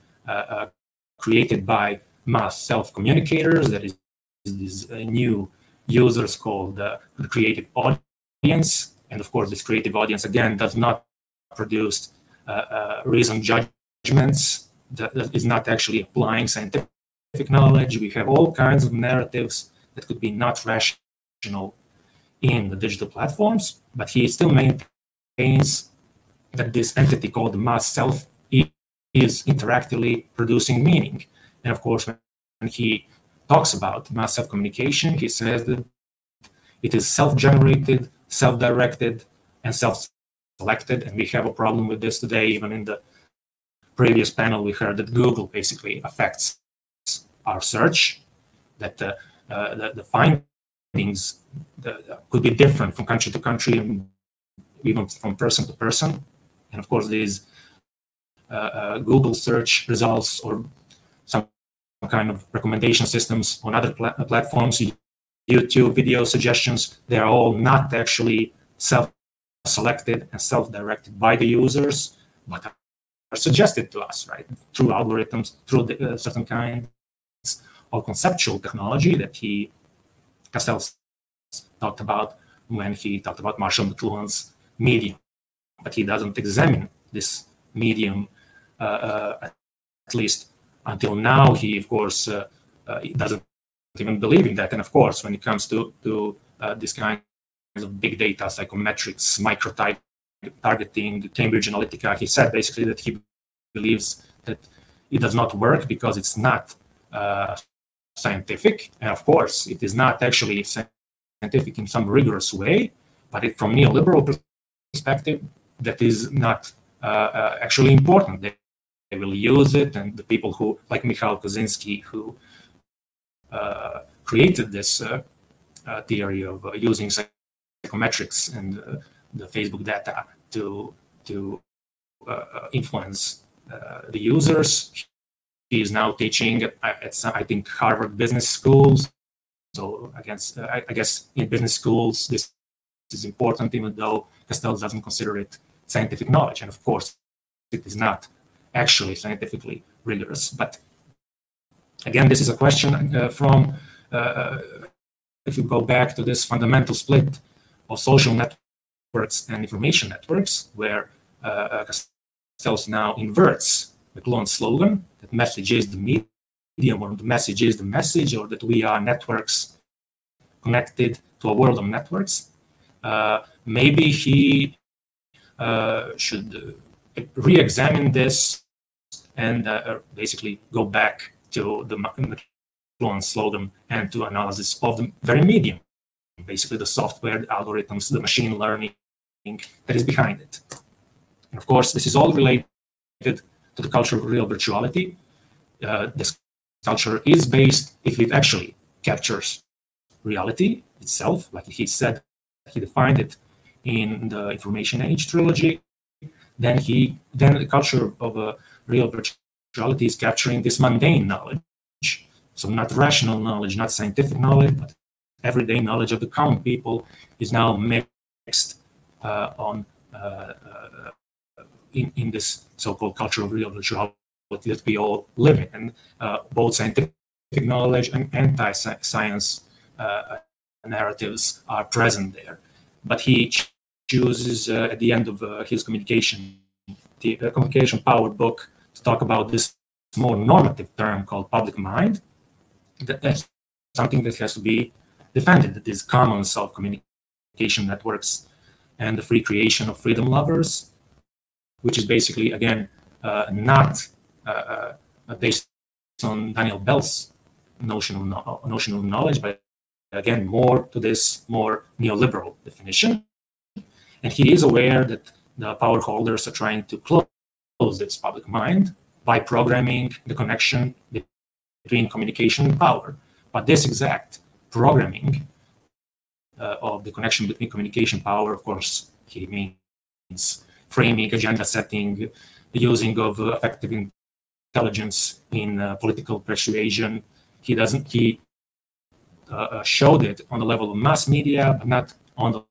created by mass self-communicators, that is these new users called the creative audience. And of course, this creative audience, again, does not produce reasoned judgments, that is not actually applying scientific knowledge. We have all kinds of narratives that could be not rational in the digital platforms, but he still maintains that this entity called the mass self is interactively producing meaning. And of course, when he talks about mass self-communication, he says that it is self-generated, self-directed, and self-selected. And we have a problem with this today. Even in the previous panel, we heard that Google basically affects our search, that the findings could be different from country to country and even from person to person. And of course, these Google search results or some kind of recommendation systems on other platforms, YouTube video suggestions, they are all not actually self-selected and self-directed by the users, but are suggested to us, right, through algorithms, through certain kinds of conceptual technology that Castells talked about when he talked about Marshall McLuhan's medium. But he doesn't examine this medium, at least until now. He, of course, he doesn't even believe in that. And of course, when it comes to this kind of big data, psychometrics, micro-targeting, Cambridge Analytica, he said basically that he believes that it does not work because it's not scientific. And of course, it is not actually scientific in some rigorous way, but from neoliberal perspective, that is not actually important. They will use it, and the people who, like Michal Kozinski, who created this theory of using psychometrics and the Facebook data to influence the users. He is now teaching at I think Harvard Business Schools. So I guess in business schools this is important, even though Castells doesn't consider it scientific knowledge. And of course, it is not actually scientifically rigorous. But again, this is a question from, if you go back to this fundamental split of social networks and information networks, where Castells now inverts McLuhan's slogan, that message is the medium, or the message is the message, or that we are networks connected to a world of networks. Maybe he should re-examine this and basically go back to the McLuhan slogan and to analysis of the very medium, basically the software, the algorithms, the machine learning that is behind it. And of course, this is all related to the culture of real virtuality. This culture is based if it actually captures reality itself, like he said, he defined it in the Information Age trilogy. Then the culture of a real virtuality is capturing this mundane knowledge. So not rational knowledge, not scientific knowledge, but everyday knowledge of the common people is now mixed in this so-called culture of real virtuality that we all live in. And both scientific knowledge and anti-science narratives are present there. But he chooses at the end of his communication power book to talk about this more normative term called public mind. That's something that has to be defended, that is common self-communication networks and the free creation of freedom lovers, which is basically, again, not based on Daniel Bell's notion of knowledge, but again, more to this more neoliberal definition. And he is aware that the power holders are trying to close this public mind by programming the connection between communication and power. But this exact programming of the connection between communication and power, of course, he means framing, agenda setting, the using of effective intelligence in political persuasion. He showed it on the level of mass media, but not on the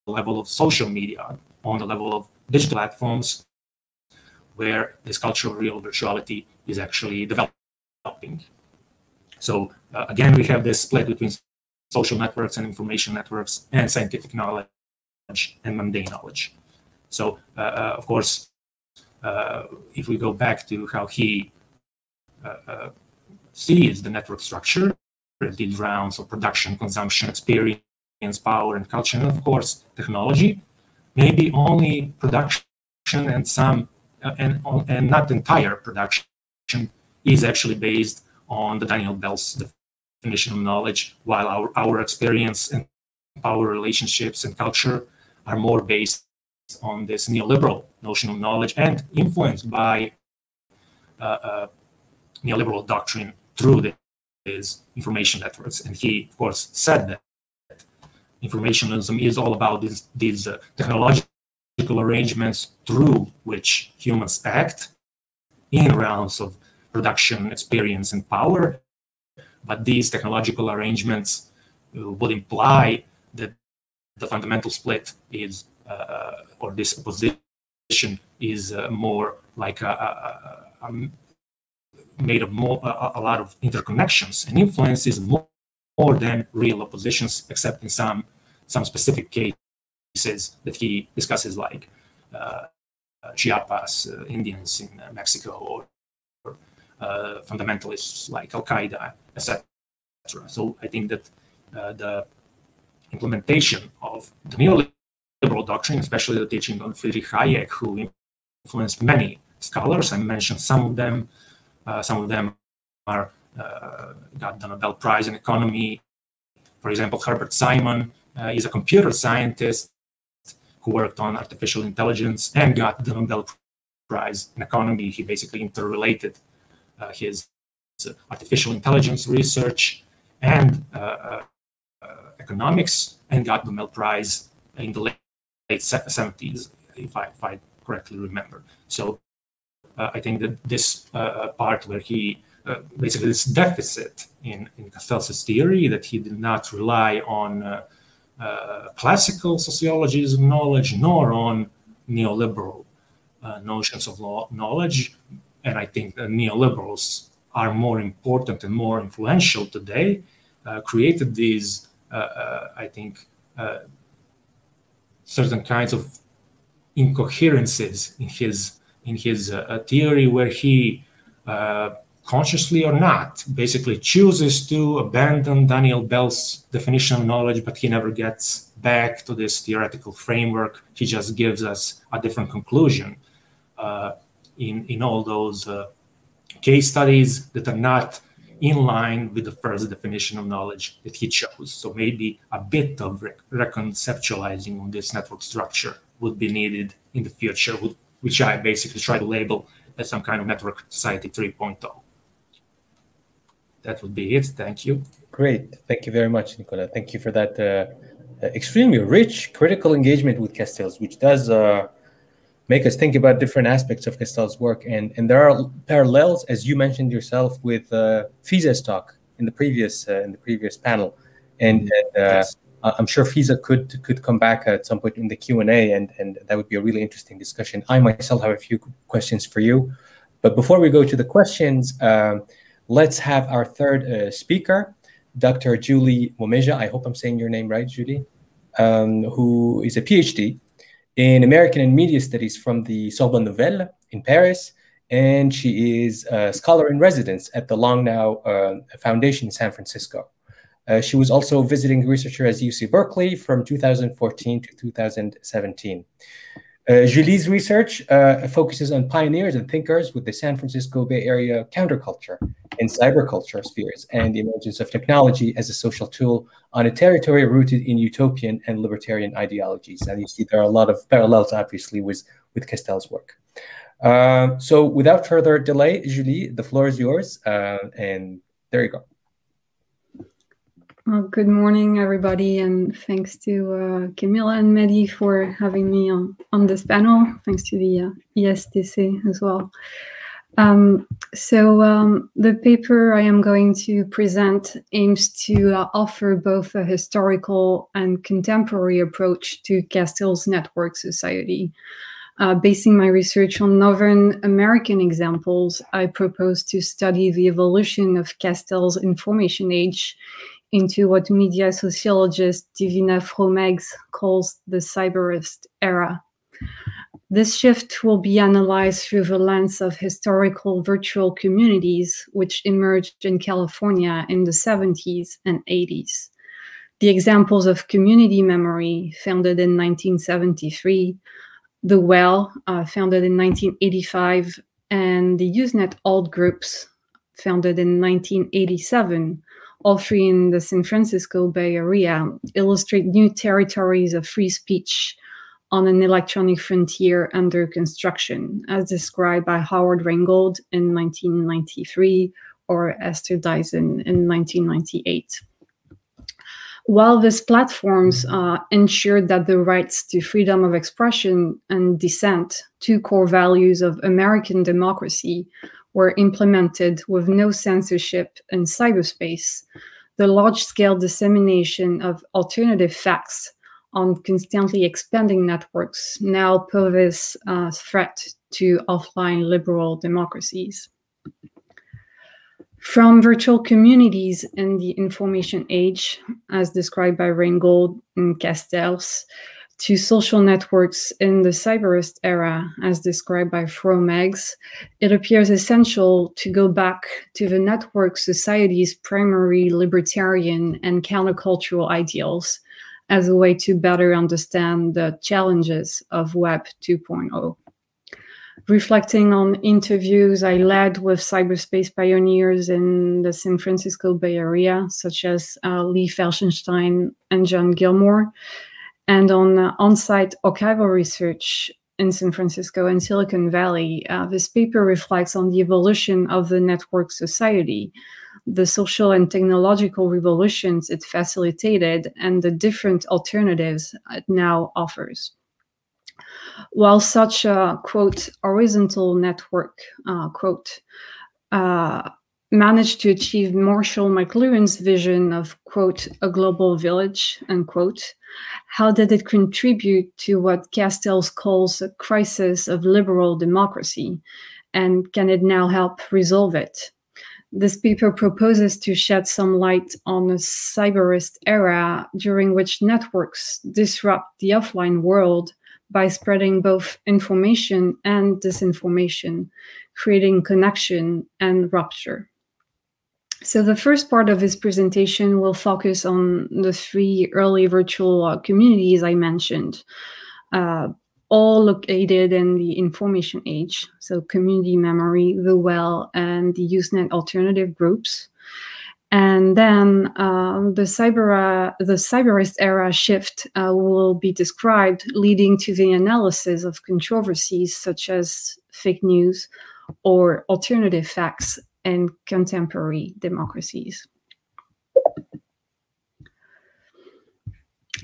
level of social media, on the level of digital platforms, where this culture of real virtuality is actually developing. So again, we have this split between social networks and information networks and scientific knowledge and mundane knowledge. So of course, if we go back to how he sees the network structure, these rounds of production, consumption, experience, power, and culture, and of course, technology, maybe only production and some, and not entire production is actually based on the Daniel Bell's definition of knowledge, while our experience and power relationships and culture are more based on this neoliberal notion of knowledge and influenced by neoliberal doctrine through these information networks. And he, of course, said that informationism is all about these technological arrangements through which humans act in realms of production, experience, and power. But these technological arrangements would imply that the fundamental split is, or this opposition is more like made of a lot of interconnections and influences more than real oppositions, except in some specific cases that he discusses, like Chiapas Indians in Mexico, or fundamentalists like Al-Qaeda, etc. So I think that the implementation of the neoliberal doctrine, especially the teaching on Friedrich Hayek, who influenced many scholars, I mentioned some of them. Some of them are got the Nobel Prize in economy. For example, Herbert Simon is a computer scientist who worked on artificial intelligence and got the Nobel Prize in economy. He basically interrelated his artificial intelligence research and economics, and got the Nobel Prize in the late 70s, if I correctly remember. So I think that this part where he basically this deficit in Castells' theory, that he did not rely on classical sociologies of knowledge nor on neoliberal notions of knowledge, and I think the neoliberals are more important and more influential today, created these I think certain kinds of incoherences in his theory, where he, consciously or not, basically chooses to abandon Daniel Bell's definition of knowledge, but he never gets back to this theoretical framework. He just gives us a different conclusion in all those case studies that are not in line with the first definition of knowledge that he chose. So maybe a bit of reconceptualizing on this network structure would be needed in the future, which I basically try to label as some kind of network society 3.0. that would be it. Thank you. Great. Thank you very much, Nikola. Thank you for that extremely rich critical engagement with Castells, which does make us think about different aspects of Castells' work. And there are parallels, as you mentioned yourself, with Fiza's talk in the previous panel. And Yes. I'm sure Fiza could come back at some point in the Q&A, and that would be a really interesting discussion. I myself have a few questions for you. But before we go to the questions, let's have our third speaker, Dr. Julie Momméja. I hope I'm saying your name right, Julie, who is a PhD in American and Media Studies from the Sorbonne Nouvelle in Paris. And she is a scholar in residence at the Long Now Foundation in San Francisco. She was also a visiting researcher at UC Berkeley from 2014 to 2017. Julie's research focuses on pioneers and thinkers with the San Francisco Bay Area counterculture and cyberculture spheres and the emergence of technology as a social tool on a territory rooted in utopian and libertarian ideologies. And you see there are a lot of parallels, obviously, with Castells' work. So without further delay, Julie, the floor is yours. And there you go. Well, good morning, everybody, and thanks to Camila and Mehdi for having me on this panel. Thanks to the ESTC as well. The paper I am going to present aims to offer both a historical and contemporary approach to Castells network society. Basing my research on Northern American examples, I propose to study the evolution of Castells' information age into what media sociologist Divina Fromeggs calls the Cyberist era. This shift will be analyzed through the lens of historical virtual communities which emerged in California in the 70s and 80s. The examples of community memory, founded in 1973, the Well, founded in 1985, and the Usenet alt groups, founded in 1987, all three in the San Francisco Bay Area, illustrate new territories of free speech on an electronic frontier under construction, as described by Howard Reingold in 1993 or Esther Dyson in 1998. While these platforms ensured that the rights to freedom of expression and dissent, two core values of American democracy, were implemented with no censorship in cyberspace, the large-scale dissemination of alternative facts on constantly expanding networks now poses a threat to offline liberal democracies. From virtual communities in the information age, as described by Reingold and Castells, to social networks in the Cyberist era, as described by Fromeggs, it appears essential to go back to the network society's primary libertarian and countercultural ideals as a way to better understand the challenges of Web 2.0. Reflecting on interviews I led with cyberspace pioneers in the San Francisco Bay Area, such as Lee Felsenstein and John Gilmore, and on on-site archival research in San Francisco and Silicon Valley, this paper reflects on the evolution of the network society, the social and technological revolutions it facilitated, and the different alternatives it now offers. While such a, quote, horizontal network, quote, managed to achieve Marshall McLuhan's vision of, quote, a global village, unquote, how did it contribute to what Castells calls a crisis of liberal democracy? And can it now help resolve it? This paper proposes to shed some light on a cyberist era during which networks disrupt the offline world by spreading both information and disinformation, creating connection and rupture. So the first part of this presentation will focus on the three early virtual communities I mentioned, all located in the information age, so community memory, the Well, and the Usenet alternative groups. And then the Cyberist era shift will be described, leading to the analysis of controversies such as fake news or alternative facts and contemporary democracies.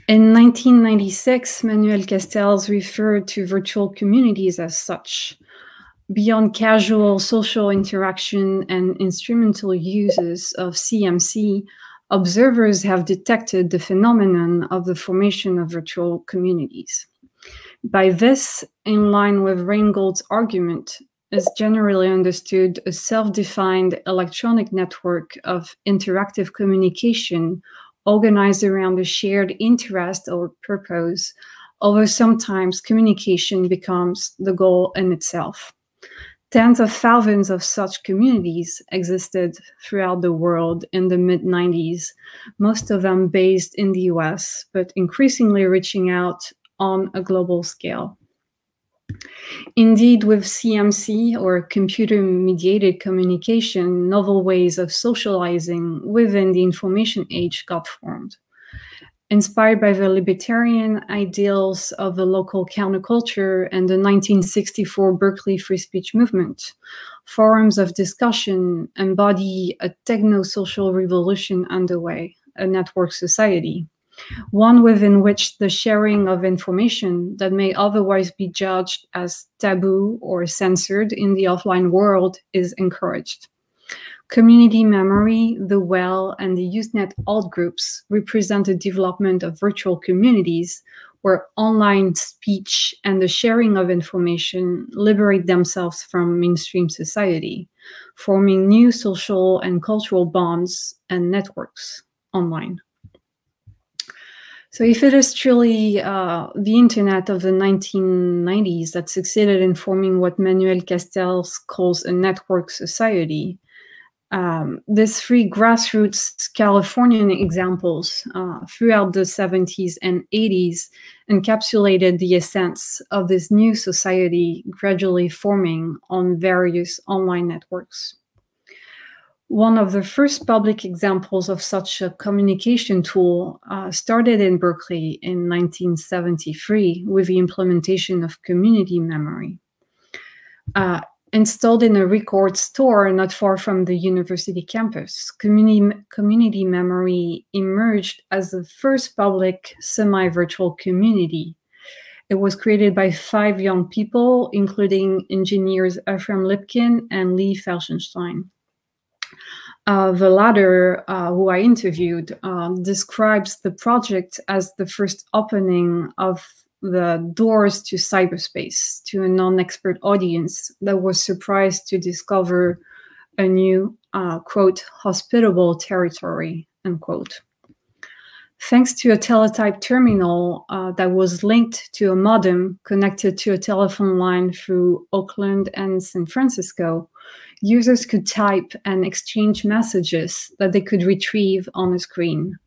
In 1996, Manuel Castells referred to virtual communities as such. Beyond casual social interaction and instrumental uses of CMC, observers have detected the phenomenon of the formation of virtual communities. By this, in line with Reingold's argument, is generally understood a self-defined electronic network of interactive communication organized around a shared interest or purpose, although sometimes communication becomes the goal in itself. Tens of thousands of such communities existed throughout the world in the mid-90s, most of them based in the US, but increasingly reaching out on a global scale. Indeed, with CMC, or computer-mediated communication, novel ways of socializing within the information age got formed. Inspired by the libertarian ideals of the local counterculture and the 1964 Berkeley free speech movement, forums of discussion embody a techno-social revolution underway, a network society, one within which the sharing of information that may otherwise be judged as taboo or censored in the offline world is encouraged. Community memory, the Well, and the Usenet alt groups represent the development of virtual communities where online speech and the sharing of information liberate themselves from mainstream society, forming new social and cultural bonds and networks online. So if it is truly the internet of the 1990s that succeeded in forming what Manuel Castells calls a network society, these three grassroots Californian examples throughout the 70s and 80s encapsulated the essence of this new society gradually forming on various online networks. One of the first public examples of such a communication tool started in Berkeley in 1973 with the implementation of community memory. Installed in a record store not far from the university campus, community memory emerged as the first public semi-virtual community. It was created by 5 young people, including engineers Ephraim Lipkin and Lee Felsenstein. The latter, who I interviewed, describes the project as the first opening of the doors to cyberspace to a non-expert audience that was surprised to discover a new, quote, hospitable territory, unquote. Thanks to a teletype terminal that was linked to a modem connected to a telephone line through Oakland and San Francisco, users could type and exchange messages that they could retrieve on a screen.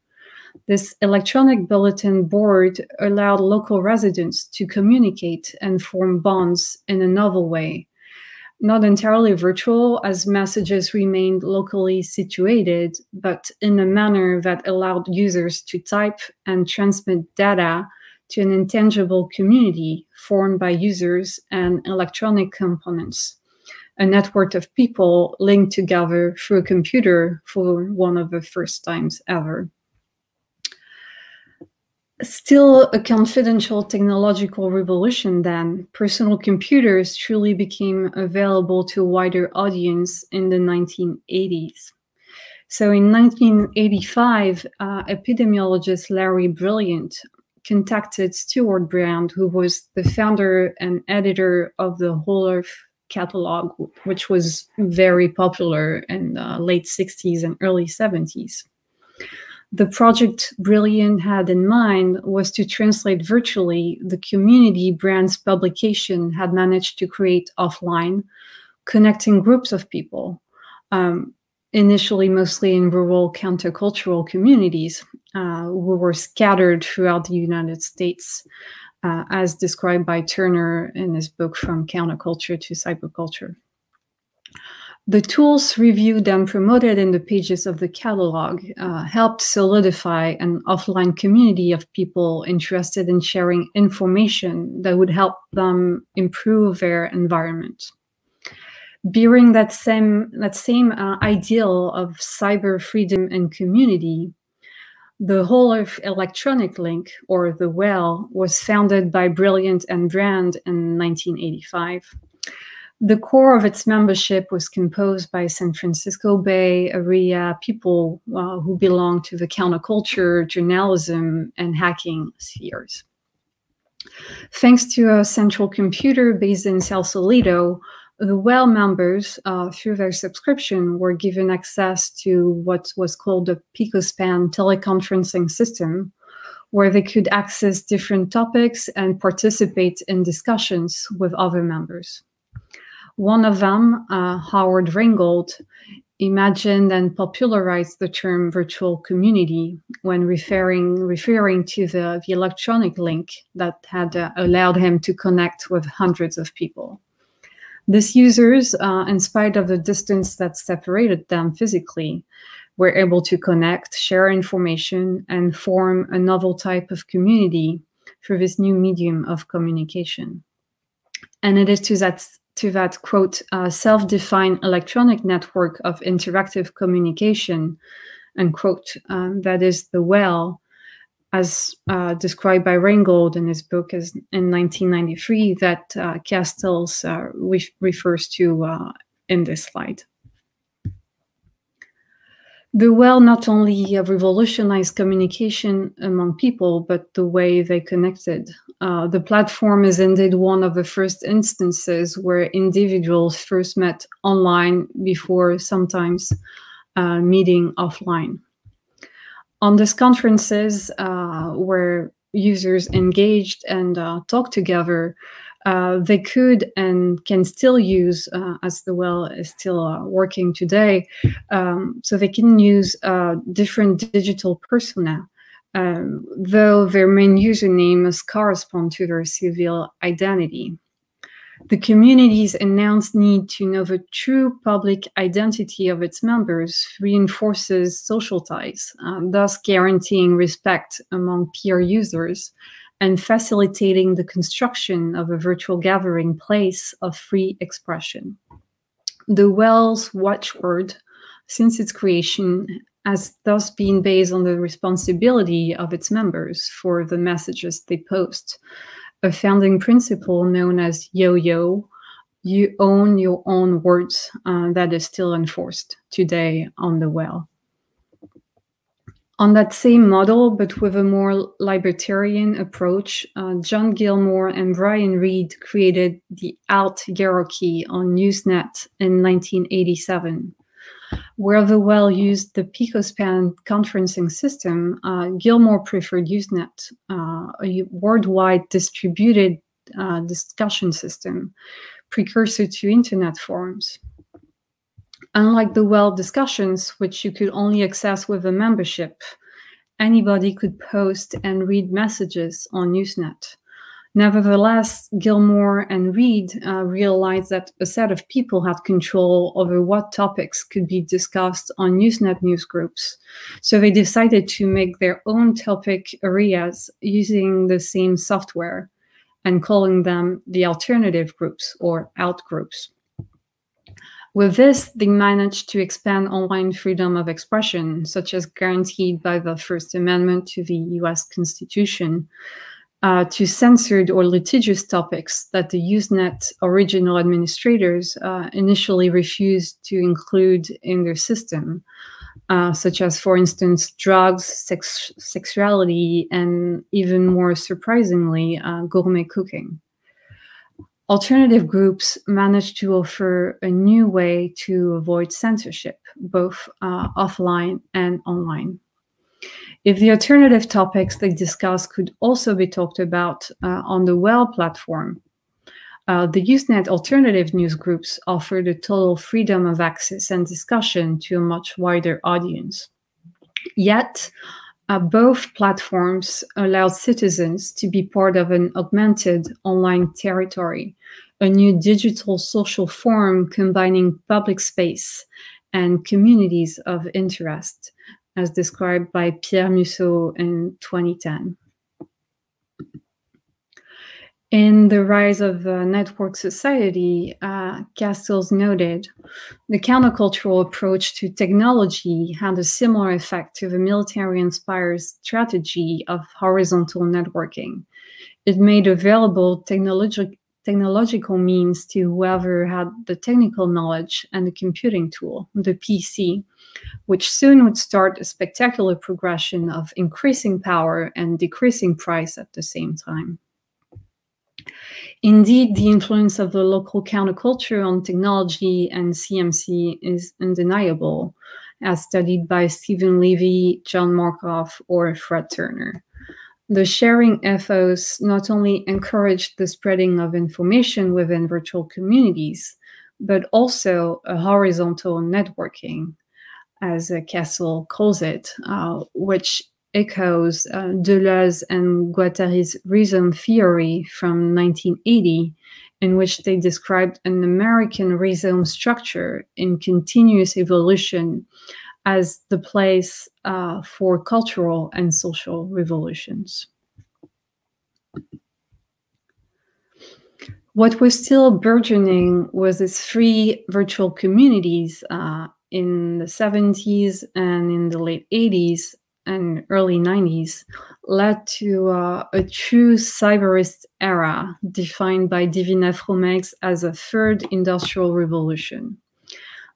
This electronic bulletin board allowed local residents to communicate and form bonds in a novel way, not entirely virtual as messages remained locally situated, but in a manner that allowed users to type and transmit data to an intangible community formed by users and electronic components, a network of people linked together through a computer for one of the first times ever. Still a confidential technological revolution then, personal computers truly became available to a wider audience in the 1980s. So in 1985, epidemiologist Larry Brilliant contacted Stuart Brand, who was the founder and editor of the Whole Earth catalog, which was very popular in the late 60s and early 70s. The project Brilliant had in mind was to translate virtually the community Brand's publication had managed to create offline, connecting groups of people, initially mostly in rural countercultural communities who were scattered throughout the United States, as described by Turner in his book From Counterculture to Cyberculture. The tools reviewed and promoted in the pages of the catalog helped solidify an offline community of people interested in sharing information that would help them improve their environment. Bearing that same ideal of cyber freedom and community, the whole of Electronic Link, or the WELL, was founded by Brilliant and Brand in 1985. The core of its membership was composed by San Francisco Bay Area people who belong to the counterculture, journalism, and hacking spheres. Thanks to a central computer based in Sausalito, the WELL members, through their subscription, were given access to what was called the Picospan teleconferencing system, where they could access different topics and participate in discussions with other members. One of them, Howard Ringgold, imagined and popularized the term virtual community when referring to the electronic link that had allowed him to connect with hundreds of people. These users, in spite of the distance that separated them physically, were able to connect, share information, and form a novel type of community through this new medium of communication. And it is to that quote, self-defined electronic network of interactive communication, unquote, that is the WELL, as described by Ringgold in his book in 1993, that Castells refers to in this slide. The WELL not only revolutionized communication among people, but the way they connected. The platform is indeed one of the first instances where individuals first met online before sometimes meeting offline. On these conferences where users engaged and talked together, they could and can still use, as the WELL is still working today, so they can use different digital persona, though their main username must correspond to their civil identity. The community's announced need to know the true public identity of its members reinforces social ties, thus guaranteeing respect among peer users and facilitating the construction of a virtual gathering place of free expression. The WELL's watchword, since its creation, has thus been based on the responsibility of its members for the messages they post, a founding principle known as yo-yo, you own your own words, that is still enforced today on the WELL. On that same model, but with a more libertarian approach, John Gilmore and Brian Reed created the Alt hierarchy on Usenet in 1987. Where the WELL used the Picospan conferencing system, Gilmore preferred Usenet, a worldwide distributed discussion system, precursor to internet forums. Unlike the WELL discussions, which you could only access with a membership, anybody could post and read messages on Usenet. Nevertheless, Gilmore and Reed realized that a set of people had control over what topics could be discussed on Usenet newsgroups. So they decided to make their own topic areas using the same software and calling them the alternative groups or alt groups. With this, they managed to expand online freedom of expression, such as guaranteed by the First Amendment to the US Constitution, to censored or litigious topics that the Usenet original administrators initially refused to include in their system, such as, for instance, drugs, sexuality, and even more surprisingly, gourmet cooking. Alternative groups managed to offer a new way to avoid censorship, both offline and online. If the alternative topics they discuss could also be talked about on the WELL platform, the Usenet alternative news groups offered a total freedom of access and discussion to a much wider audience. Yet, both platforms allowed citizens to be part of an augmented online territory, a new digital social form combining public space and communities of interest, as described by Pierre Musso in 2010. In The Rise of Network Society, Castells noted, the countercultural approach to technology had a similar effect to the military-inspired strategy of horizontal networking. It made available technological means to whoever had the technical knowledge and the computing tool, the PC, which soon would start a spectacular progression of increasing power and decreasing price at the same time. Indeed, the influence of the local counterculture on technology and CMC is undeniable, as studied by Stephen Levy, John Markoff, or Fred Turner. The sharing ethos not only encouraged the spreading of information within virtual communities, but also a horizontal networking, as Castells calls it, which echoes Deleuze and Guattari's rhizome theory from 1980, in which they described an American rhizome structure in continuous evolution as the place for cultural and social revolutions. What was still burgeoning was its free virtual communities in the 70s and in the late 80s and early 90s led to a true cyberist era defined by Divina Fromex as a third industrial revolution.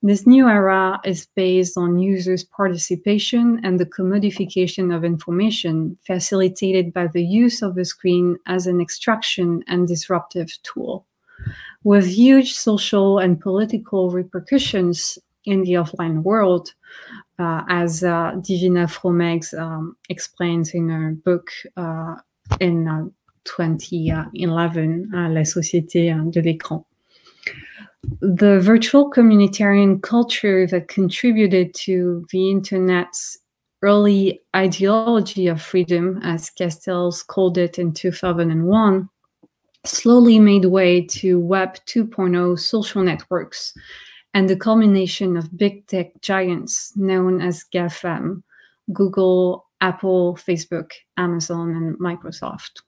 This new era is based on users' participation and the commodification of information facilitated by the use of the screen as an extraction and disruptive tool. With huge social and political repercussions in the offline world, as Divina Fromex explains in her book in 2011, La Société de l'écran. The virtual communitarian culture that contributed to the internet's early ideology of freedom, as Castells called it in 2001, slowly made way to Web 2.0 social networks and the culmination of big tech giants known as GAFAM, Google, Apple, Facebook, Amazon, and Microsoft.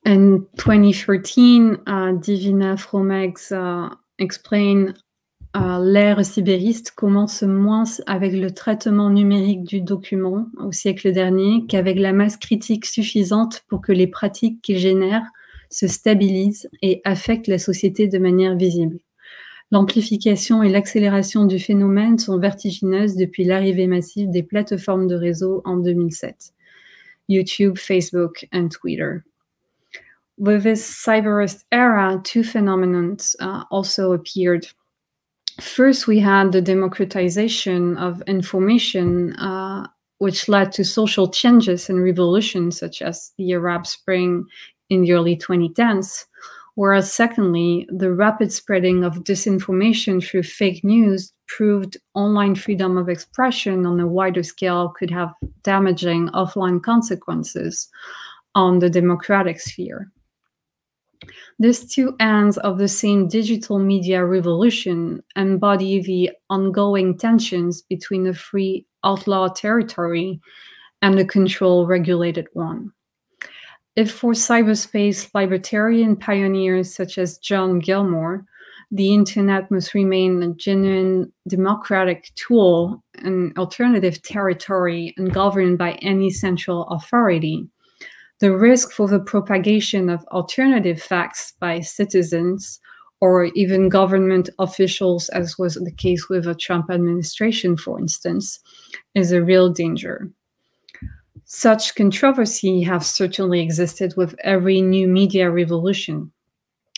In 2013, Divina Fromex explained l'ère cyberiste commence moins avec le traitement numérique du document au siècle dernier qu'avec la masse critique suffisante pour que les pratiques qu'il génère se stabilisent et affectent la société de manière visible. L'amplification et l'accélération du phénomène sont vertigineuses depuis l'arrivée massive des plateformes de réseau en 2007, YouTube, Facebook, and Twitter. With this cyberist era, two phenomena also appeared. First, we had the democratization of information, which led to social changes and revolutions, such as the Arab Spring in the early 2010s. Whereas secondly, the rapid spreading of disinformation through fake news proved online freedom of expression on a wider scale could have damaging offline consequences on the democratic sphere. These two ends of the same digital media revolution embody the ongoing tensions between a free outlaw territory and a control-regulated one. If for cyberspace libertarian pioneers such as John Gilmore, the internet must remain a genuine democratic tool, an alternative territory ungoverned by any central authority, the risk for the propagation of alternative facts by citizens or even government officials, as was the case with the Trump administration, for instance, is a real danger. Such controversy has certainly existed with every new media revolution.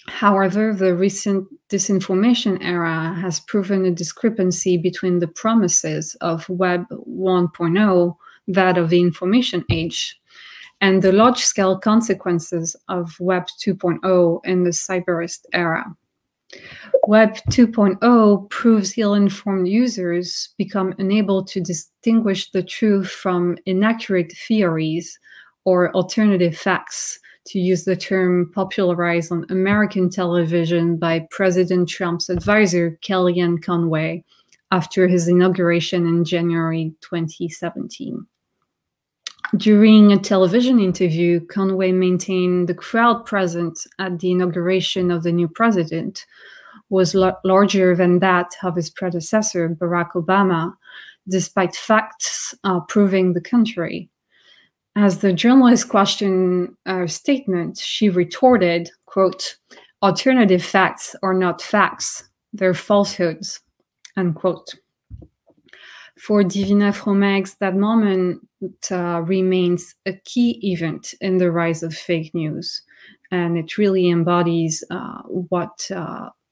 However, the recent disinformation era has proven a discrepancy between the promises of Web 1.0, that of the information age, and the large-scale consequences of Web 2.0 in the cyberist era. Web 2.0 proves ill-informed users become unable to distinguish the truth from inaccurate theories or alternative facts, to use the term popularized on American television by President Trump's advisor, Kellyanne Conway, after his inauguration in January 2017. During a television interview, Conway maintained the crowd present at the inauguration of the new president was larger than that of his predecessor, Barack Obama, despite facts proving the contrary. As the journalist questioned her statement, she retorted, quote, "Alternative facts are not facts, they're falsehoods," unquote. For Divina Fromex, that moment remains a key event in the rise of fake news, and it really embodies what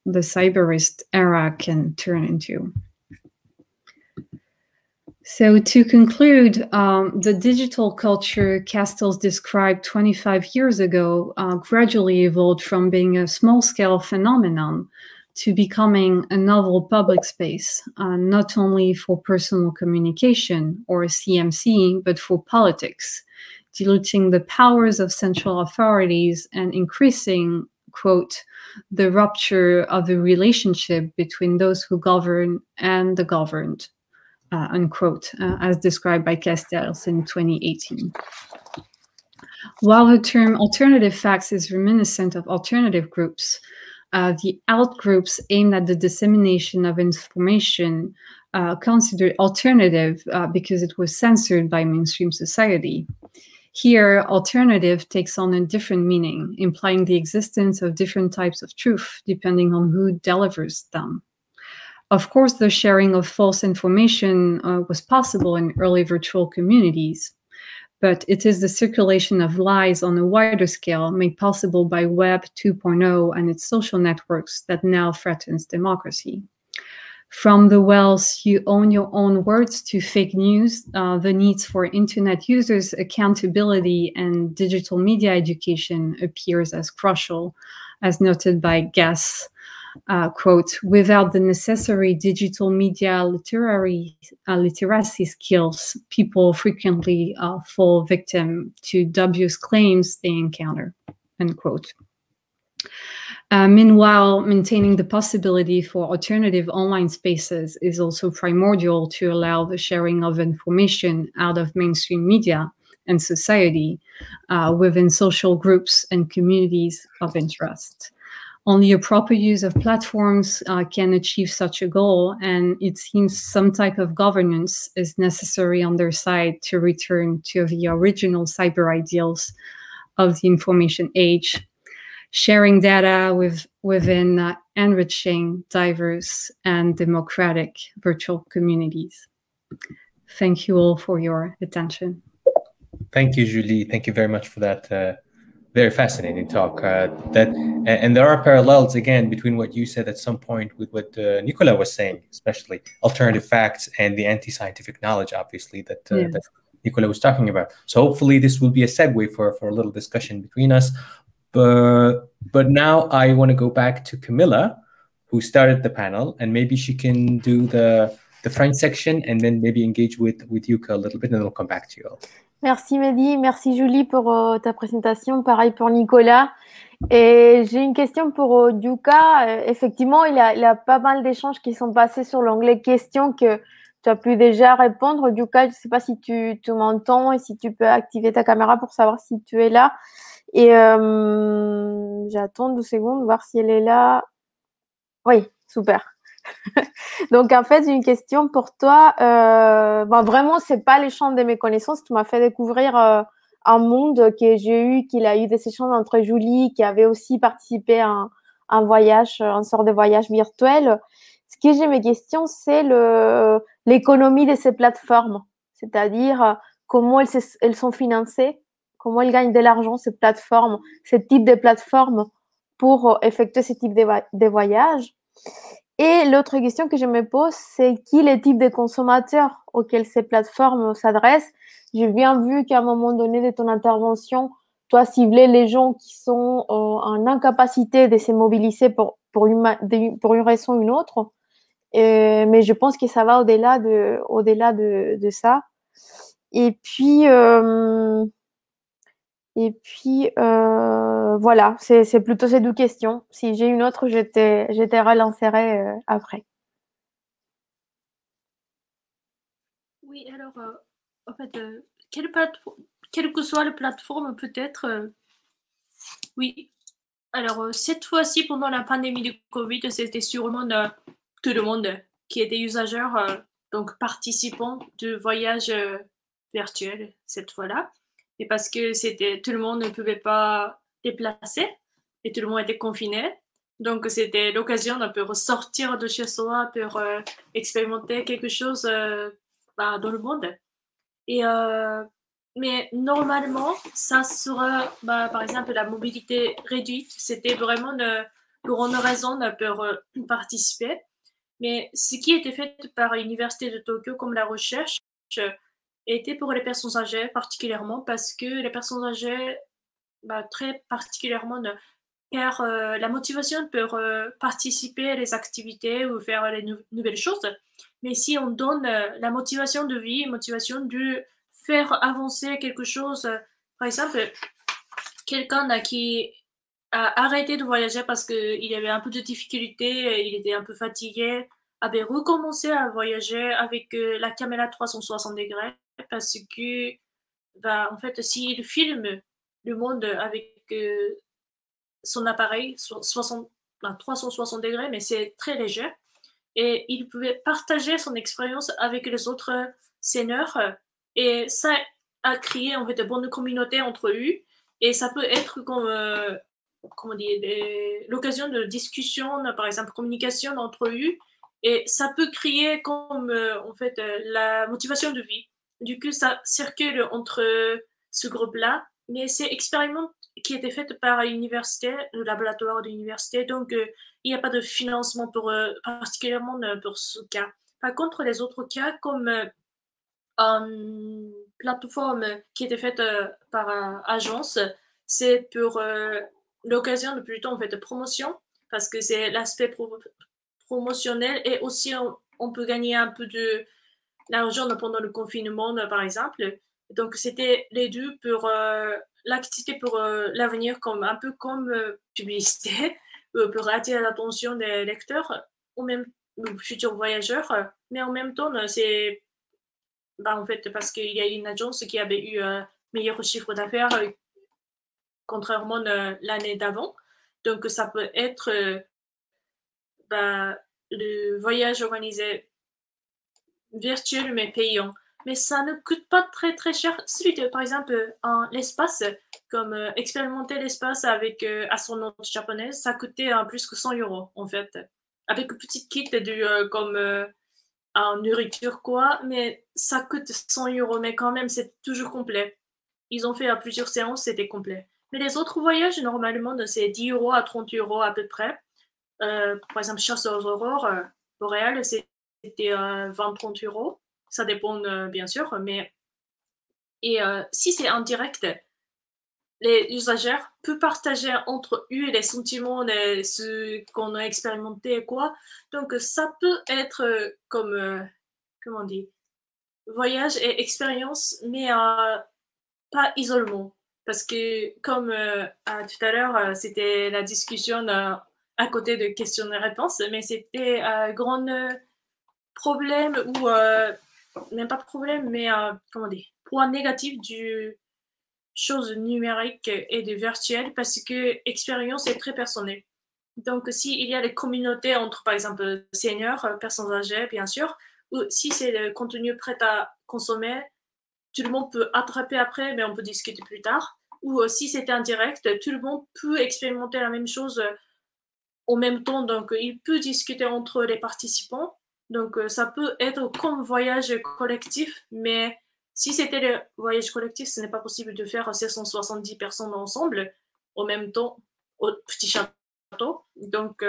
the Cyberist era can turn into. So to conclude, the digital culture Castells described 25 years ago gradually evolved from being a small-scale phenomenon to becoming a novel public space, not only for personal communication or CMC, but for politics, diluting the powers of central authorities and increasing, quote, the rupture of the relationship between those who govern and the governed, unquote, as described by Castells in 2018. While the term alternative facts is reminiscent of alternative groups, the out-groups aimed at the dissemination of information considered alternative because it was censored by mainstream society. Here, alternative takes on a different meaning, implying the existence of different types of truth, depending on who delivers them. Of course, the sharing of false information was possible in early virtual communities, but it is the circulation of lies on a wider scale made possible by Web 2.0 and its social networks that now threatens democracy. From the wells "you own your own words" to fake news, the needs for internet users' accountability and digital media education appears as crucial, as noted by Gass, quote, "Without the necessary digital media literacy skills, people frequently fall victim to dubious claims they encounter," unquote. Meanwhile, maintaining the possibility for alternative online spaces is also primordial to allow the sharing of information out of mainstream media and society within social groups and communities of interest. Only a proper use of platforms can achieve such a goal, and it seems some type of governance is necessary on their side to return to the original cyber ideals of the information age, sharing data within enriching, diverse, and democratic virtual communities. Thank you all for your attention. Thank you, Julie. Thank you very much for that very fascinating talk. And there are parallels, again, between what you said at some point with what Nikola was saying, especially alternative facts and the anti-scientific knowledge, obviously, that Nikola was talking about. So hopefully this will be a segue for a little discussion between us. But now I want to go back to Camila, who started the panel, and maybe she can do the French section and then maybe engage with Yuka a little bit, and then we'll come back to you all. Merci Mehdi, merci Julie pour ta présentation, pareil pour Nicolas. Et j'ai une question pour Yuka. Effectivement, il y a pas mal d'échanges qui sont passés sur l'onglet questions que tu as pu déjà répondre. Yuka, je ne sais pas si tu m'entends et si tu peux activer ta caméra pour savoir si tu es là. Et j'attends 2 secondes, voir si elle est là. Oui, super. Donc, en fait, j'ai une question pour toi. Vraiment, c'est pas les champs de mes connaissances. Tu m'as fait découvrir un monde que j'ai eu, qu'il a eu des échanges entre Julie, qui avait aussi participé à un voyage, une sorte de voyage virtuel. Ce que j'ai mes questions, c'est l'économie de ces plateformes. C'est-à-dire comment elles sont financées, comment elles gagnent de l'argent, ces plateformes, ce type de plateformes pour effectuer ce type de voyages. Et l'autre question que je me pose, c'est qui les types de consommateurs auxquels ces plateformes s'adressent. J'ai bien vu qu'à un moment donné de ton intervention, toi ciblais les gens qui sont en incapacité de se mobiliser pour une raison ou une autre. Mais je pense que ça va au-delà de ça. Et puis voilà, c'est plutôt ces 2 questions. Si j'ai une autre, je te relancerai après. Oui, alors, en fait, quelle que soit la plateforme, peut-être. Oui. Alors, cette fois-ci, pendant la pandémie du Covid, c'était sûrement tout le monde qui était usageur, donc participant de voyage virtuel cette fois-là. Et parce que tout le monde ne pouvait pas déplacer et tout le monde était confiné. Donc, c'était l'occasion de peu ressortir de chez soi pour expérimenter quelque chose dans le monde. Et mais normalement, ça sera, par exemple, la mobilité réduite. C'était vraiment une grande raison pour participer. Mais ce qui était fait par l'Université de Tokyo comme la recherche était pour les personnes âgées particulièrement parce que les personnes âgées, très particulièrement, perdent la motivation pour participer à les activités ou faire les nouvelles choses. Mais si on donne la motivation de vie, motivation de faire avancer quelque chose, par exemple, quelqu'un qui a arrêté de voyager parce qu'il y avait un peu de difficulté, il était un peu fatigué, avait recommencé à voyager avec la caméra 360 degrés parce que, en fait, s'il filme le monde avec son appareil 360 degrés, mais c'est très léger, et il pouvait partager son expérience avec les autres seniors, et ça a créé en fait de bonnes communautés entre eux, et ça peut être comme comment dire, l'occasion de discussion, par exemple communication entre eux, et ça peut créer comme en fait la motivation de vie. Du coup, ça circule entre ce groupe-là, mais c'est expérimenté qui était faite par l'université, le laboratoire de l'université, donc il n'y a pas de financement particulièrement pour ce cas. Par contre, les autres cas, comme une plateforme qui était faite par agence, c'est pour l'occasion de plutôt en fait de promotion, parce que c'est l'aspect promotionnel, et aussi on peut gagner un peu de l'argent pendant le confinement, par exemple. Donc, c'était les deux pour l'activité pour l'avenir, un peu comme publicité, pour attirer l'attention des lecteurs, ou même futurs voyageurs. Mais en même temps, c'est en fait parce qu'il y a une agence qui avait eu un meilleur chiffre d'affaires contrairement à l'année d'avant. Donc, ça peut être le voyage organisé virtuel mais payant. Mais ça ne coûte pas très très cher. Par exemple, l'espace, comme expérimenter l'espace avec astronaute japonaise, ça coûtait plus que 100 € en fait. Avec une petite kit comme en nourriture quoi, mais ça coûte 100 €, mais quand même c'est toujours complet. Ils ont fait à plusieurs séances, c'était complet. Mais les autres voyages, normalement, c'est 10 € à 30 € à peu près. Par exemple, chasse aux aurores boréales, c'était 20-30 €. Ça dépend bien sûr, mais si c'est en direct, les usagers peuvent partager entre eux les sentiments de ce qu'on a expérimenté quoi. Donc ça peut être comme comment on dit, voyage et expérience, mais pas isolement, parce que comme tout à l'heure c'était la discussion à côté de questions et réponses, mais c'était un grand problème ou même pas de problème, mais comment dire, point négatif du chose numérique et du virtuel, parce que l'expérience est très personnelle. Donc, s'il y a des communautés entre, par exemple, seniors, personnes âgées, bien sûr, ou si c'est le contenu prêt à consommer, tout le monde peut attraper après, mais on peut discuter plus tard. Ou si c'est en direct, tout le monde peut expérimenter la même chose en même temps, donc il peut discuter entre les participants. Donc, ça peut être comme voyage collectif, mais si c'était le voyage collectif, ce n'est pas possible de faire 770 personnes ensemble en même temps au petit château. Donc,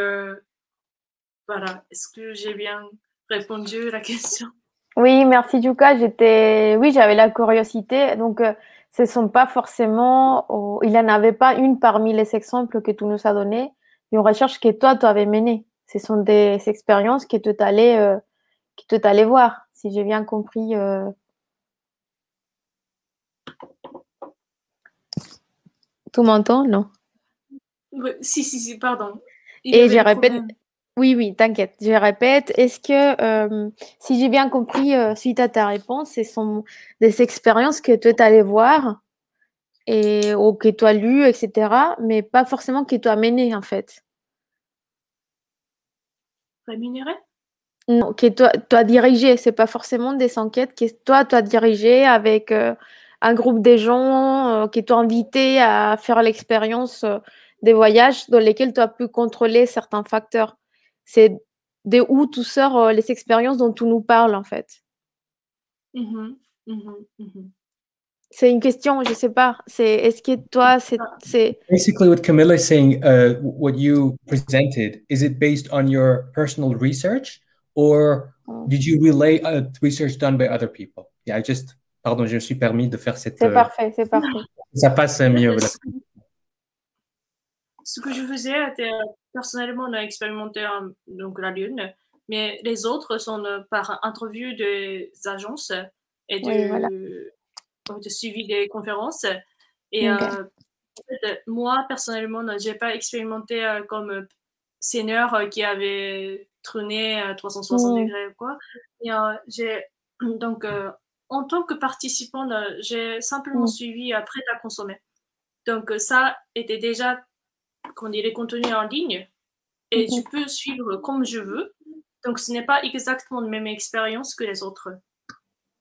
voilà. Est-ce que j'ai bien répondu à la question? Oui, merci Yuka. Oui, j'avais la curiosité. Donc, ce sont pas forcément, il n'y en avait pas une parmi les exemples que tu nous as donnés, une recherche que toi, tu avais menée. Ce sont des expériences que tu allais voir, si j'ai bien compris. Tu m'entends, non? Si, pardon. Et je répète, Oui, oui, t'inquiète, je répète. Est-ce que, si j'ai bien compris, suite à ta réponse, ce sont des expériences que toi, tu allé voir ou que tu as lues, etc., mais pas forcément que tu as menées, en fait? Rémunéré? Non, que toi, tu as dirigé. C'est pas forcément des enquêtes que toi, tu as dirigé avec un groupe de gens qui t'ont invité à faire l'expérience des voyages dans lesquels tu as pu contrôler certains facteurs. C'est de où tout sort les expériences dont tu nous parles, en fait. C'est une question, je sais pas. Est-ce que toi, c'est... Basically, what Camila is saying, what you presented, is it based on your personal research, or did you relay research done by other people? Yeah, pardon, je me suis permis de faire cette... C'est parfait, c'est parfait. Ça passe mieux. Ce que je faisais, personnellement, on a expérimenté donc la Lune, mais les autres sont par interview des agences et de suivi des conférences. Et en fait, moi, personnellement, je n'ai pas expérimenté comme senior qui avait tourné à 360 degrés ou quoi. Et donc, en tant que participant, j'ai simplement suivi prêt à consommer. Donc, ça était déjà les contenus en ligne et je peux suivre comme je veux. Donc, ce n'est pas exactement la même expérience que les autres.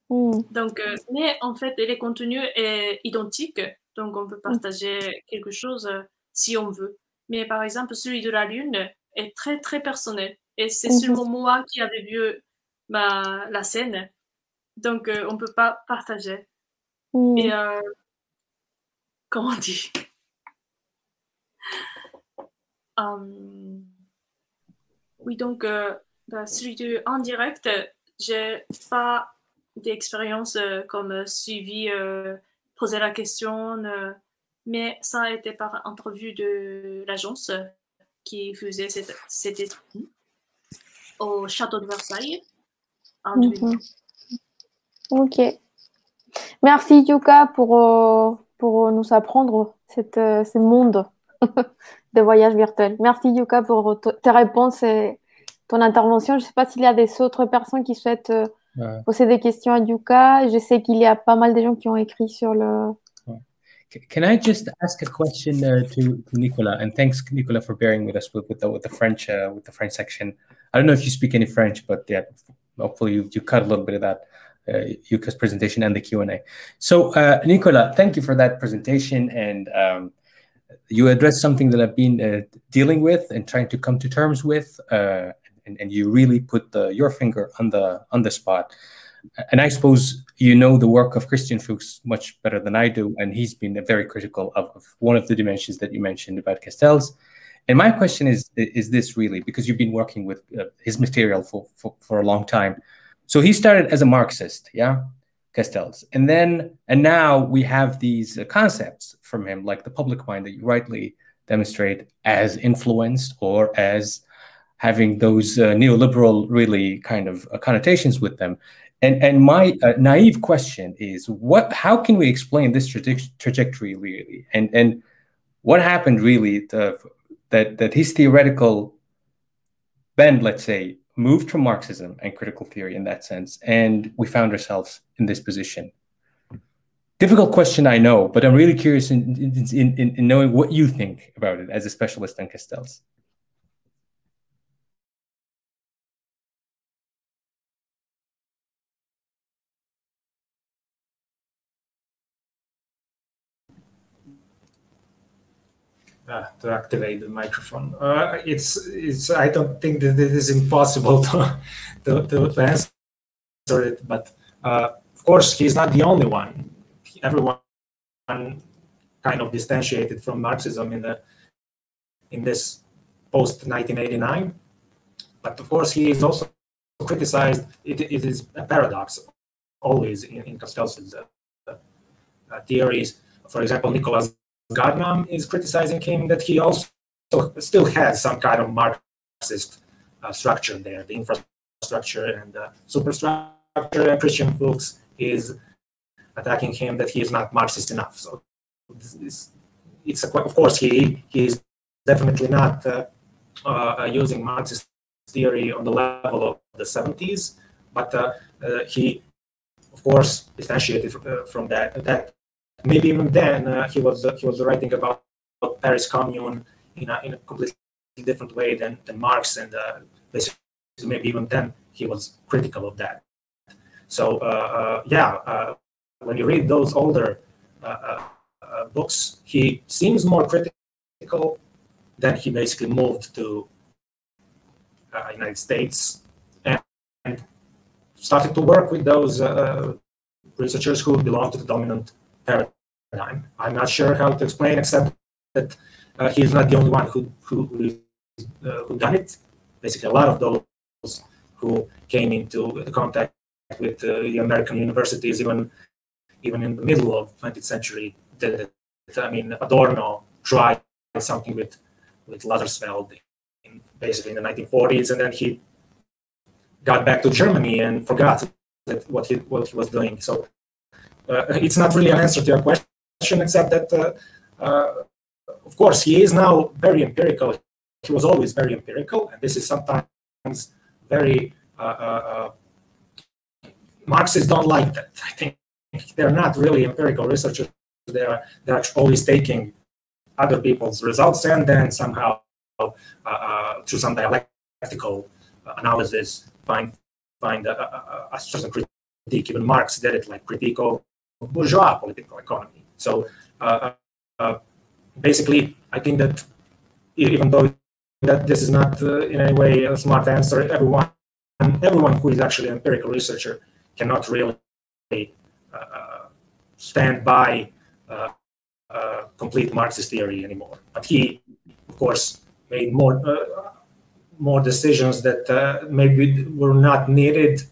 Donc, mais en fait, les contenus sont identiques. Donc, on peut partager quelque chose si on veut. Mais par exemple, celui de la Lune est très, très personnel. Et c'est seulement moi qui avais vu la scène. Donc, on ne peut pas partager. Et comment on dit? Oui, donc, celui de en direct, j'ai pas d'expérience comme suivi, poser la question, mais ça a été par interview de l'agence qui faisait cette étude au château de Versailles en 2000. Ok. Merci Yuka pour nous apprendre ce monde de voyage virtuel. Merci Yuka pour tes réponses et ton intervention. Je ne sais pas s'il y a des autres personnes qui souhaitent poser des questions à Yuka. Je sais qu'il y a pas mal de gens qui ont écrit sur le... Can I just ask a question to Nikola? And thanks, Nikola, for bearing with us with the French section. I don't know if you speak any French, but yeah, hopefully you cut a little bit of that Yuka's presentation and the Q&A. So, Nikola, thank you for that presentation, and you addressed something that I've been dealing with and trying to come to terms with, and you really put your finger on the spot. And I suppose you know the work of Christian Fuchs much better than I do, and he's been very critical of one of the dimensions that you mentioned about Castells. And my question is this really, because you've been working with his material for a long time. So he started as a Marxist, yeah, Castells, and now we have these concepts from him, like the public mind that you rightly demonstrate as influenced or as having those neoliberal really kind of connotations with them. And my naive question is, how can we explain this trajectory really? And what happened really that his theoretical bend, let's say, moved from Marxism and critical theory in that sense, and we found ourselves in this position? Difficult question, I know, but I'm really curious in knowing what you think about it as a specialist on Castells. To activate the microphone. I don't think that it is impossible to answer it, but of course he's not the only one. Everyone kind of distantiated from Marxism in this post 1989, but of course he is also criticized. It is a paradox always in Castells' theories. For example, Nikola Mlađenovic is criticizing him that he also still has some kind of Marxist structure there, the infrastructure and the superstructure. And Christian Fuchs is attacking him that he is not Marxist enough. So of course he is definitely not using Marxist theory on the level of the 70s, but he, of course, distantiated from that. Maybe even then he was writing about Paris Commune in a completely different way than Marx, and basically maybe even then he was critical of that. So when you read those older books, he seems more critical. Then he basically moved to United States and started to work with those researchers who belong to the dominant paradigm. I'm not sure how to explain, except that he's not the only one who done it. Basically, a lot of those who came into contact with the American universities, even in the middle of 20th century, did it. I mean, Adorno tried something with Lattersfeld basically in the 1940s, and then he got back to Germany and forgot that what he was doing. So it's not really an answer to your question, except that of course he is now very empirical. He was always very empirical, and this is sometimes very Marxists don't like that. I think they're not really empirical researchers. They're always taking other people's results and then somehow through some dialectical analysis find a certain critique. Even Marx did it, like critique of bourgeois political economy. So basically, I think that even though that this is not in any way a smart answer, everyone who is actually an empirical researcher cannot really stand by complete Marxist theory anymore. But he, of course, made more decisions that maybe were not needed.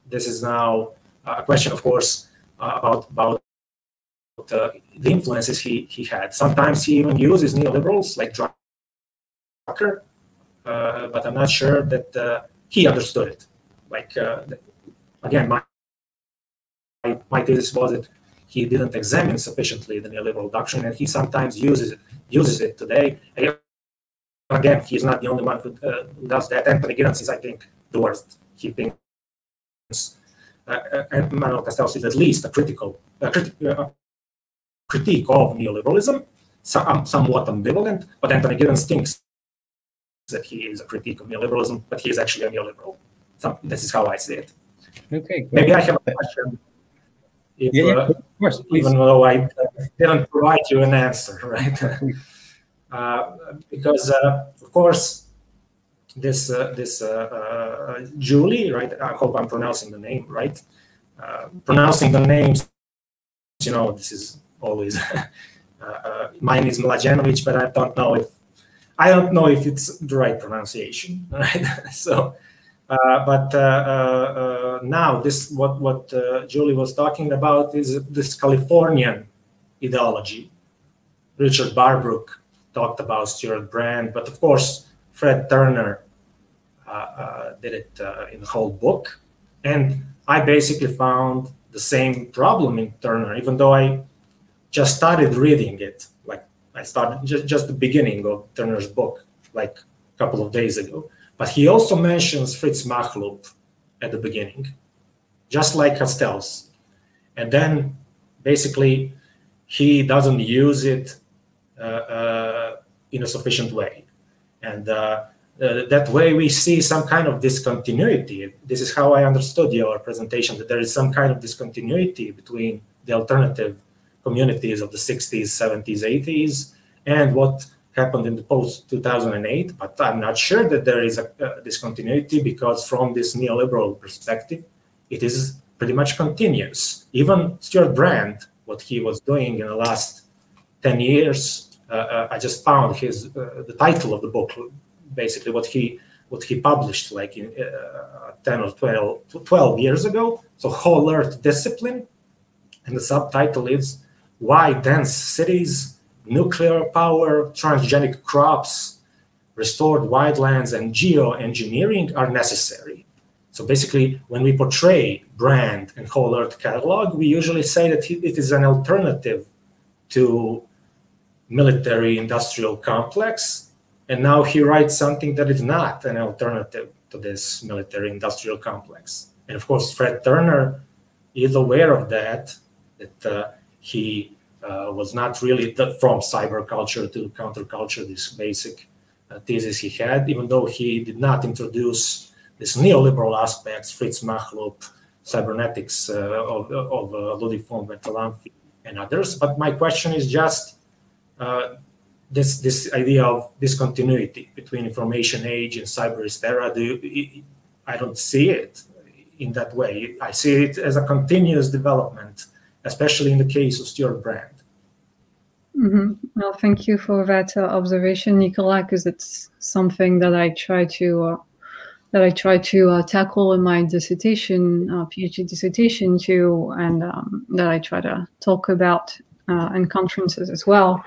This is now a question, of course, about the influences he had. Sometimes he even uses neoliberals like Drucker, but I'm not sure that he understood it. Like again, my thesis was that he didn't examine sufficiently the neoliberal doctrine, and he sometimes uses it today. Again, he's not the only one who does that. Anthony Giddens is, I think, the worst. He thinks, and Manuel Castells is at least a critique of neoliberalism, somewhat ambivalent, but Anthony Giddens thinks that he is a critique of neoliberalism, but he is actually a neoliberal. So this is how I see it. Okay, great. Maybe I have a question. Of course, even though I didn't provide you an answer, right? Because of course, this Julie, right? I hope I'm pronouncing the name right. Pronouncing the names, you know, this is always. Mine is Mlađenović, but I don't know if it's the right pronunciation, right? So. But now this what Julie was talking about is this Californian ideology. Richard Barbrook talked about Stuart Brand, but of course Fred Turner did it in the whole book. And I basically found the same problem in Turner, even though I just started reading it. Like I started just the beginning of Turner's book, like a couple of days ago. But he also mentions Fritz Machlup at the beginning, just like Castells. And then basically he doesn't use it in a sufficient way. And that way we see some kind of discontinuity. This is how I understood your presentation, that there is some kind of discontinuity between the alternative communities of the 60s, 70s, 80s, and what happened in the post-2008, but I'm not sure that there is a discontinuity, because from this neoliberal perspective, it is pretty much continuous. Even Stuart Brand, what he was doing in the last 10 years, I just found the title of the book, basically what he published like in 10 or 12 years ago. So Whole Earth Discipline, and the subtitle is Why Dense Cities, Nuclear Power, Transgenic Crops, Restored Wildlands, and Geoengineering are necessary. So basically, when we portray Brand and Whole Earth Catalog, we usually say that it is an alternative to military-industrial complex, And now he writes something that is not an alternative to this military-industrial complex. And of course, Fred Turner is aware of that he was not really from cyberculture to counterculture, this basic thesis he had, even though he did not introduce this neoliberal aspects, Fritz Machlup, cybernetics of Ludwig von Bertalanffy and others. But my question is just this idea of discontinuity between information age and cyberist era. I don't see it in that way. I see it as a continuous development, especially in the case of Stuart Brand. Mm-hmm. Well, thank you for that observation, Nikola, because it's something that I try to tackle in my dissertation, PhD dissertation too, and that I try to talk about in conferences as well.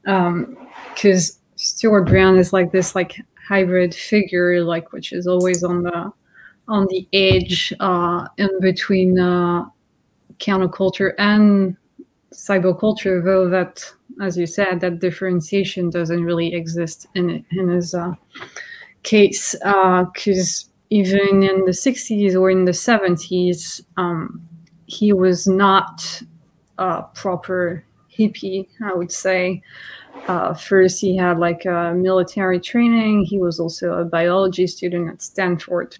Because Stuart Brand is like this hybrid figure, which is always on the edge in between counterculture and cyberculture, though that, as you said, that differentiation doesn't really exist in his case, because even in the 60s or in the 70s, he was not a proper hippie, I would say. First, he had military training. He was also a biology student at Stanford.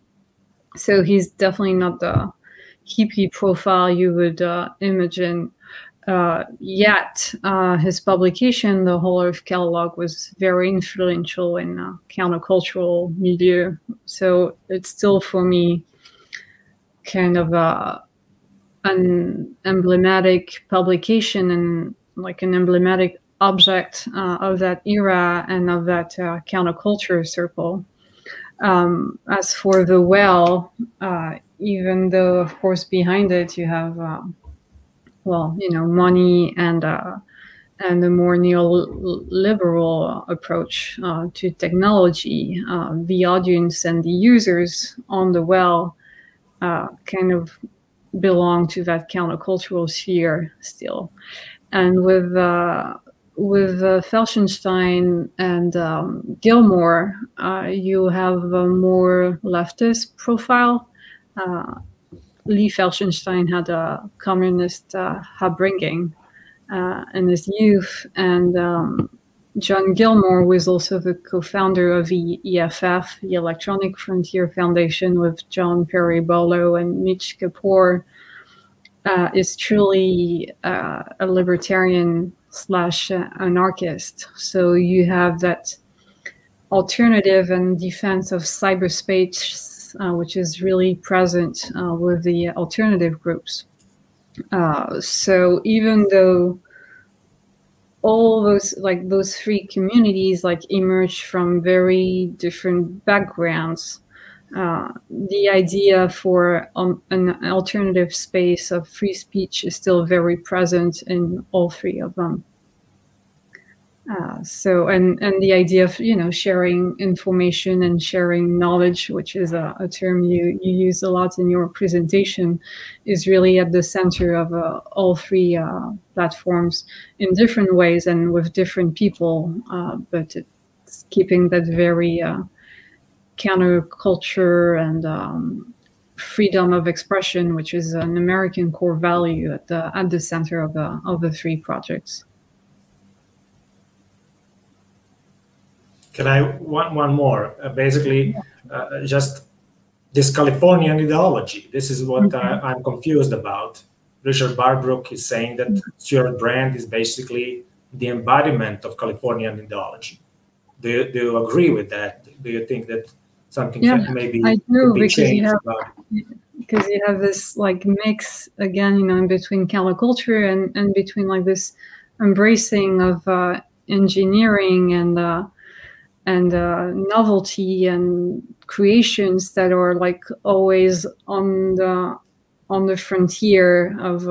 So he's definitely not the hippie profile you would imagine. Yet his publication, The Whole Earth Catalog, was very influential in countercultural milieu. So it's still, for me, kind of an emblematic publication and an emblematic object of that era and of that counterculture circle. As for The Well, even though, of course, behind it you have money and a more neoliberal approach to technology, the audience and the users on The Well kind of belong to that countercultural sphere still. And with Felsenstein and Gilmore, you have a more leftist profile. Lee Felsenstein had a communist upbringing in his youth, and John Gilmore was also the co-founder of the EFF, the Electronic Frontier Foundation, with John Perry Barlow and Mitch Kapor. Is truly a libertarian / anarchist. So you have that alternative and defense of cyberspace, which is really present with the alternative groups. So even though all those three communities emerge from very different backgrounds, the idea for an alternative space of free speech is still very present in all three of them. So the idea of sharing information and sharing knowledge, which is a term you use a lot in your presentation, is really at the center of all three platforms in different ways and with different people, but it's keeping that very counterculture and freedom of expression, which is an American core value at the center of the three projects. Can I one more? Basically, just this Californian ideology. This is what I'm confused about. Richard Barbrook is saying that Stuart Brand is basically the embodiment of Californian ideology. Do you agree with that? Do you think that something maybe I do, could be changed about it? Because you have this mix again, in between counterculture and between this embracing of engineering and novelty and creations that are always on the frontier of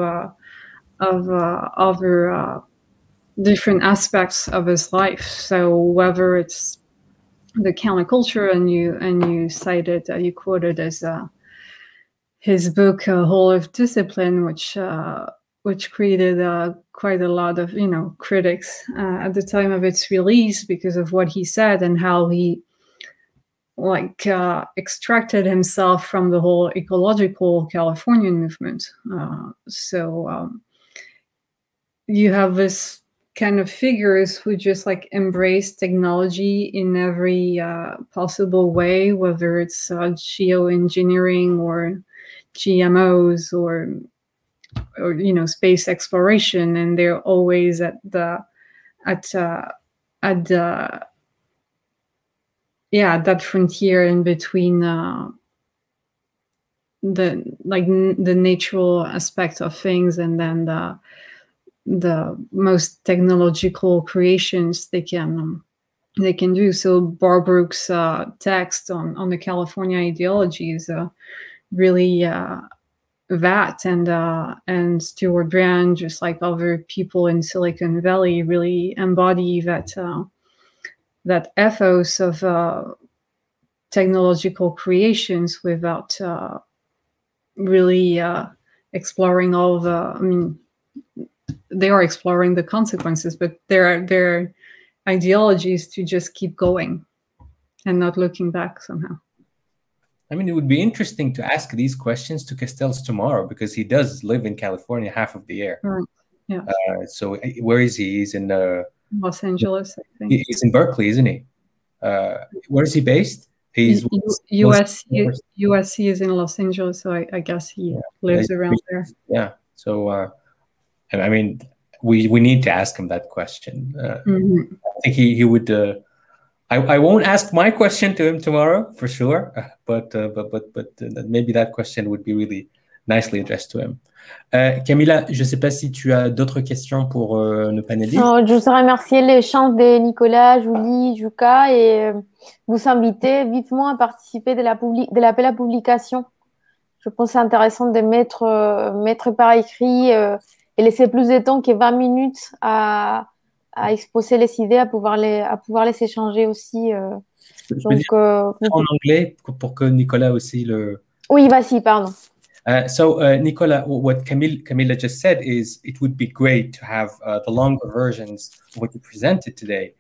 other different aspects of his life. So whether it's the counterculture, and you cited, you quoted as his book, Whole Earth Discipline, which which created quite a lot of, critics at the time of its release because of what he said and how he extracted himself from the whole ecological Californian movement. So you have this kind of figures who just embrace technology in every possible way, whether it's geoengineering or GMOs or space exploration, and they're always at that frontier in between the natural aspect of things and then the most technological creations they can do. So Barbrook's text on the California ideology is really that, and Stuart Brand, just like other people in Silicon Valley, really embody that ethos of technological creations without really exploring all they are exploring the consequences, but their ideologies to just keep going and not looking back somehow. I mean, it would be interesting to ask these questions to Castells tomorrow, because he does live in California half of the year. Right. Yeah. So where is he? He's in Los Angeles, I think. He's in Berkeley, isn't he? Where is he based? He's USC is in Los Angeles, so I guess he lives around there. Yeah. So I mean, we need to ask him that question. I think he would. I won't ask my question to him tomorrow for sure, but maybe that question would be really nicely addressed to him. Camila, je ne sais pas si tu as d'autres questions pour nos panélistes. Non, je voudrais remercier l'échange de Nicolas, Julie, Yuka et vous inviter vivement à participer de l'appel à publication. Je pense que c'est intéressant de mettre par écrit et laisser plus de temps que 20 minutes à exposer les idées, à pouvoir les échanger aussi. Donc, en anglais pour que Nicolas aussi le... Oui, vas-y, pardon. So, Nikola, what Camila just said is it would be great to have the longer versions of what you presented today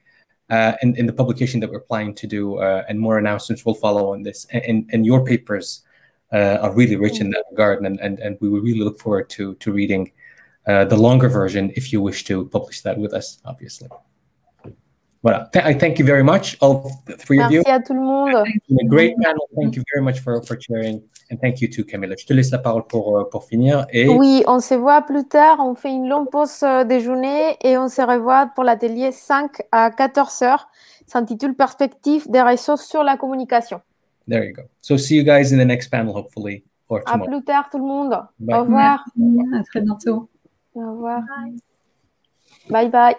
in the publication that we're planning to do, and more announcements will follow on this. And your papers are really rich in that regard, and we will really look forward to reading the longer version if you wish to publish that with us, obviously. Voilà. I thank you very much, all three of you. Merci à tout le monde. A great panel. Thank you very much for sharing. And thank you to Camila. Je te laisse la parole pour finir. Et... Oui, on se voit plus tard. On fait une longue pause déjeuner et on se revoit pour l'atelier 5 à 14h. Ça s'intitule Perspective des réseaux sur la communication. There you go. So see you guys in the next panel, hopefully. Or tomorrow. À plus tard, tout le monde. Bye. Au revoir. À très bientôt. Au revoir. Bye bye.